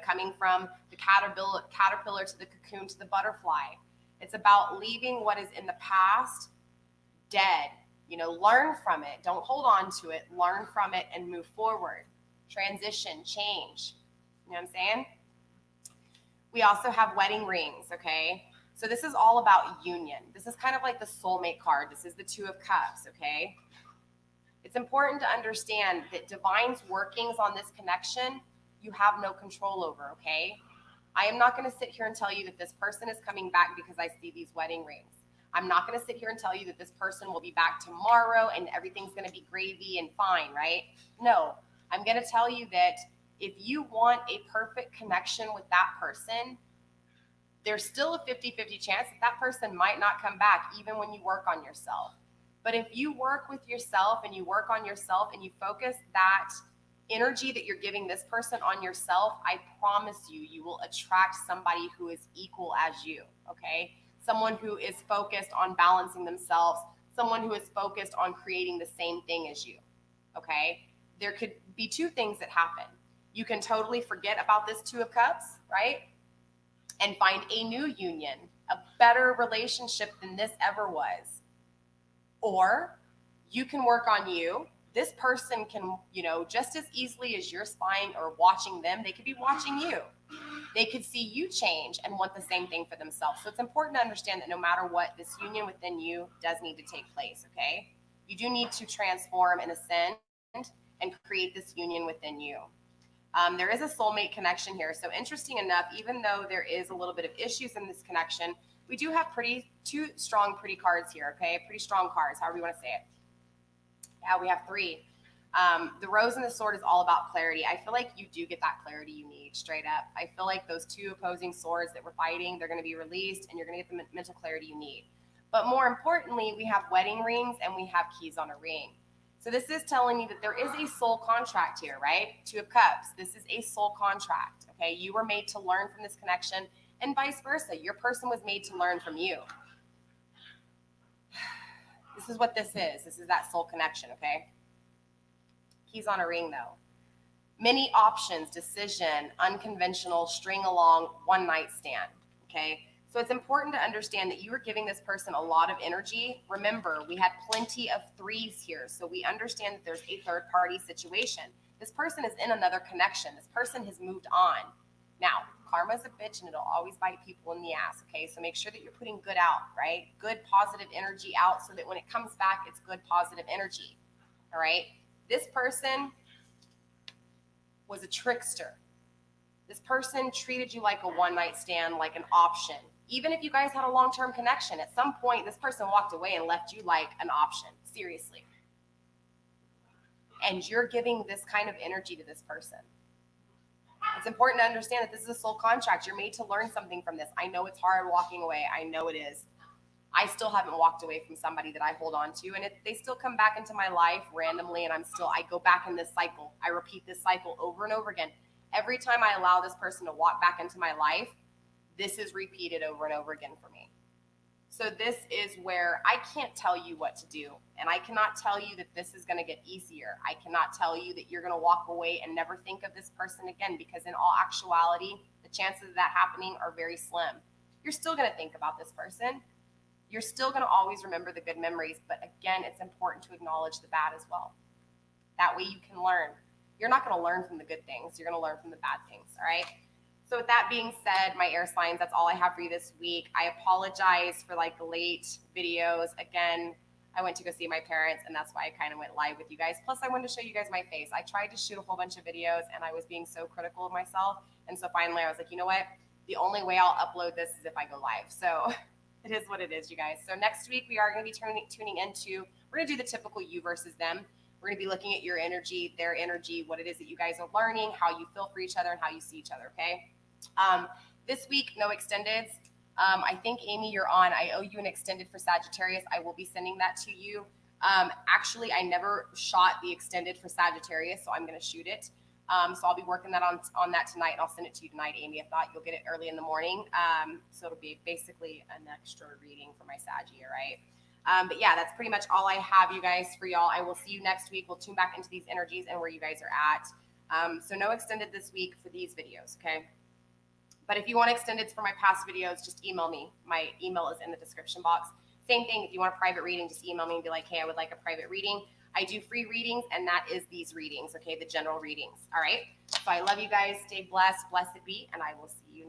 coming from the caterpillar to the cocoon to the butterfly. It's about leaving what is in the past dead. Learn from it. Don't hold on to it. Learn from it and move forward. Transition, change. You know what I'm saying? We also have wedding rings, okay? So this is all about union. This is kind of like the soulmate card. This is the Two of Cups, okay? It's important to understand that divine's workings on this connection, you have no control over, okay? I am not going to sit here and tell you that this person is coming back because I see these wedding rings. I'm not going to sit here and tell you that this person will be back tomorrow and everything's going to be gravy and fine, right? No, I'm going to tell you that if you want a perfect connection with that person, there's still a 50-50 chance that person might not come back even when you work on yourself. But if you work with yourself and you work on yourself and you focus that energy that you're giving this person on yourself, I promise you will attract somebody who is equal as you, okay? Someone who is focused on balancing themselves, someone who is focused on creating the same thing as you, okay? There could be two things that happen. You can totally forget about this Two of Cups, right? And find a new union, a better relationship than this ever was. Or you can work on you. This person can, just as easily as you're spying or watching them, they could be watching you. They could see you change and want the same thing for themselves. So it's important to understand that no matter what, this union within you does need to take place, okay? You do need to transform and ascend and create this union within you. There is a soulmate connection here. So interesting enough, even though there is a little bit of issues in this connection, we do have two strong pretty cards here, okay? Pretty strong cards, however you want to say it. Yeah, we have three. The Rose and the Sword is all about clarity. I feel like you do get that clarity you need, straight up. I feel like those two opposing swords that we're fighting, they're going to be released and you're going to get the mental clarity you need. But more importantly, we have wedding rings and we have keys on a ring. So this is telling me that there is a soul contract here, right? Two of Cups. This is a soul contract, okay? You were made to learn from this connection and vice versa. Your person was made to learn from you. This is what this is. This is that soul connection, okay? Keys on a ring, though. Many options, decision, unconventional, string along, one night stand, okay? So it's important to understand that you are giving this person a lot of energy. Remember, we had plenty of threes here, so we understand that there's a third party situation. This person is in another connection. This person has moved on. Now, karma's a bitch and it'll always bite people in the ass, okay? So make sure that you're putting good out, right? Good positive energy out so that when it comes back, it's good positive energy, all right? This person was a trickster. This person treated you like a one night stand, like an option. Even if you guys had a long-term connection, at some point, this person walked away and left you like an option, seriously. And you're giving this kind of energy to this person. It's important to understand that this is a soul contract. You're made to learn something from this. I know it's hard walking away. I know it is. I still haven't walked away from somebody that I hold on to, and they still come back into my life randomly, and I go back in this cycle. I repeat this cycle over and over again. Every time I allow this person to walk back into my life, this is repeated over and over again for me. So this is where I can't tell you what to do, and I cannot tell you that this is going to get easier. I cannot tell you that you're going to walk away and never think of this person again, because in all actuality, the chances of that happening are very slim. You're still going to think about this person. You're still going to always remember the good memories, but again, it's important to acknowledge the bad as well. That way you can learn. You're not going to learn from the good things. You're going to learn from the bad things, all right? So with that being said, my air signs, that's all I have for you this week. I apologize for like the late videos. Again, I went to go see my parents, and that's why I kind of went live with you guys. Plus, I wanted to show you guys my face. I tried to shoot a whole bunch of videos, and I was being so critical of myself. And so finally, I was like, you know what? The only way I'll upload this is if I go live. So it is what it is, you guys. So next week, we are going to be tuning into, we're going to do the typical you versus them. We're going to be looking at your energy, their energy, what it is that you guys are learning, how you feel for each other, and how you see each other, okay? This week, no extendeds. I think, Amy, you're on. I owe you an extended for Sagittarius. I will be sending that to you. Actually, I never shot the extended for Sagittarius, so I'm going to shoot it. So I'll be working that on that tonight, and I'll send it to you tonight, Amy. If not, you'll get it early in the morning. So it'll be basically an extra reading for my Saggy, all right? But yeah, that's pretty much all I have, you guys, for y'all. I will see you next week. We'll tune back into these energies and where you guys are at. So no extended this week for these videos, okay? But if you want extendeds for my past videos, just email me. My email is in the description box. Same thing, if you want a private reading, just email me and be like, hey, I would like a private reading. I do free readings, and that is these readings, okay, the general readings, all right? So I love you guys. Stay blessed, blessed be, and I will see you next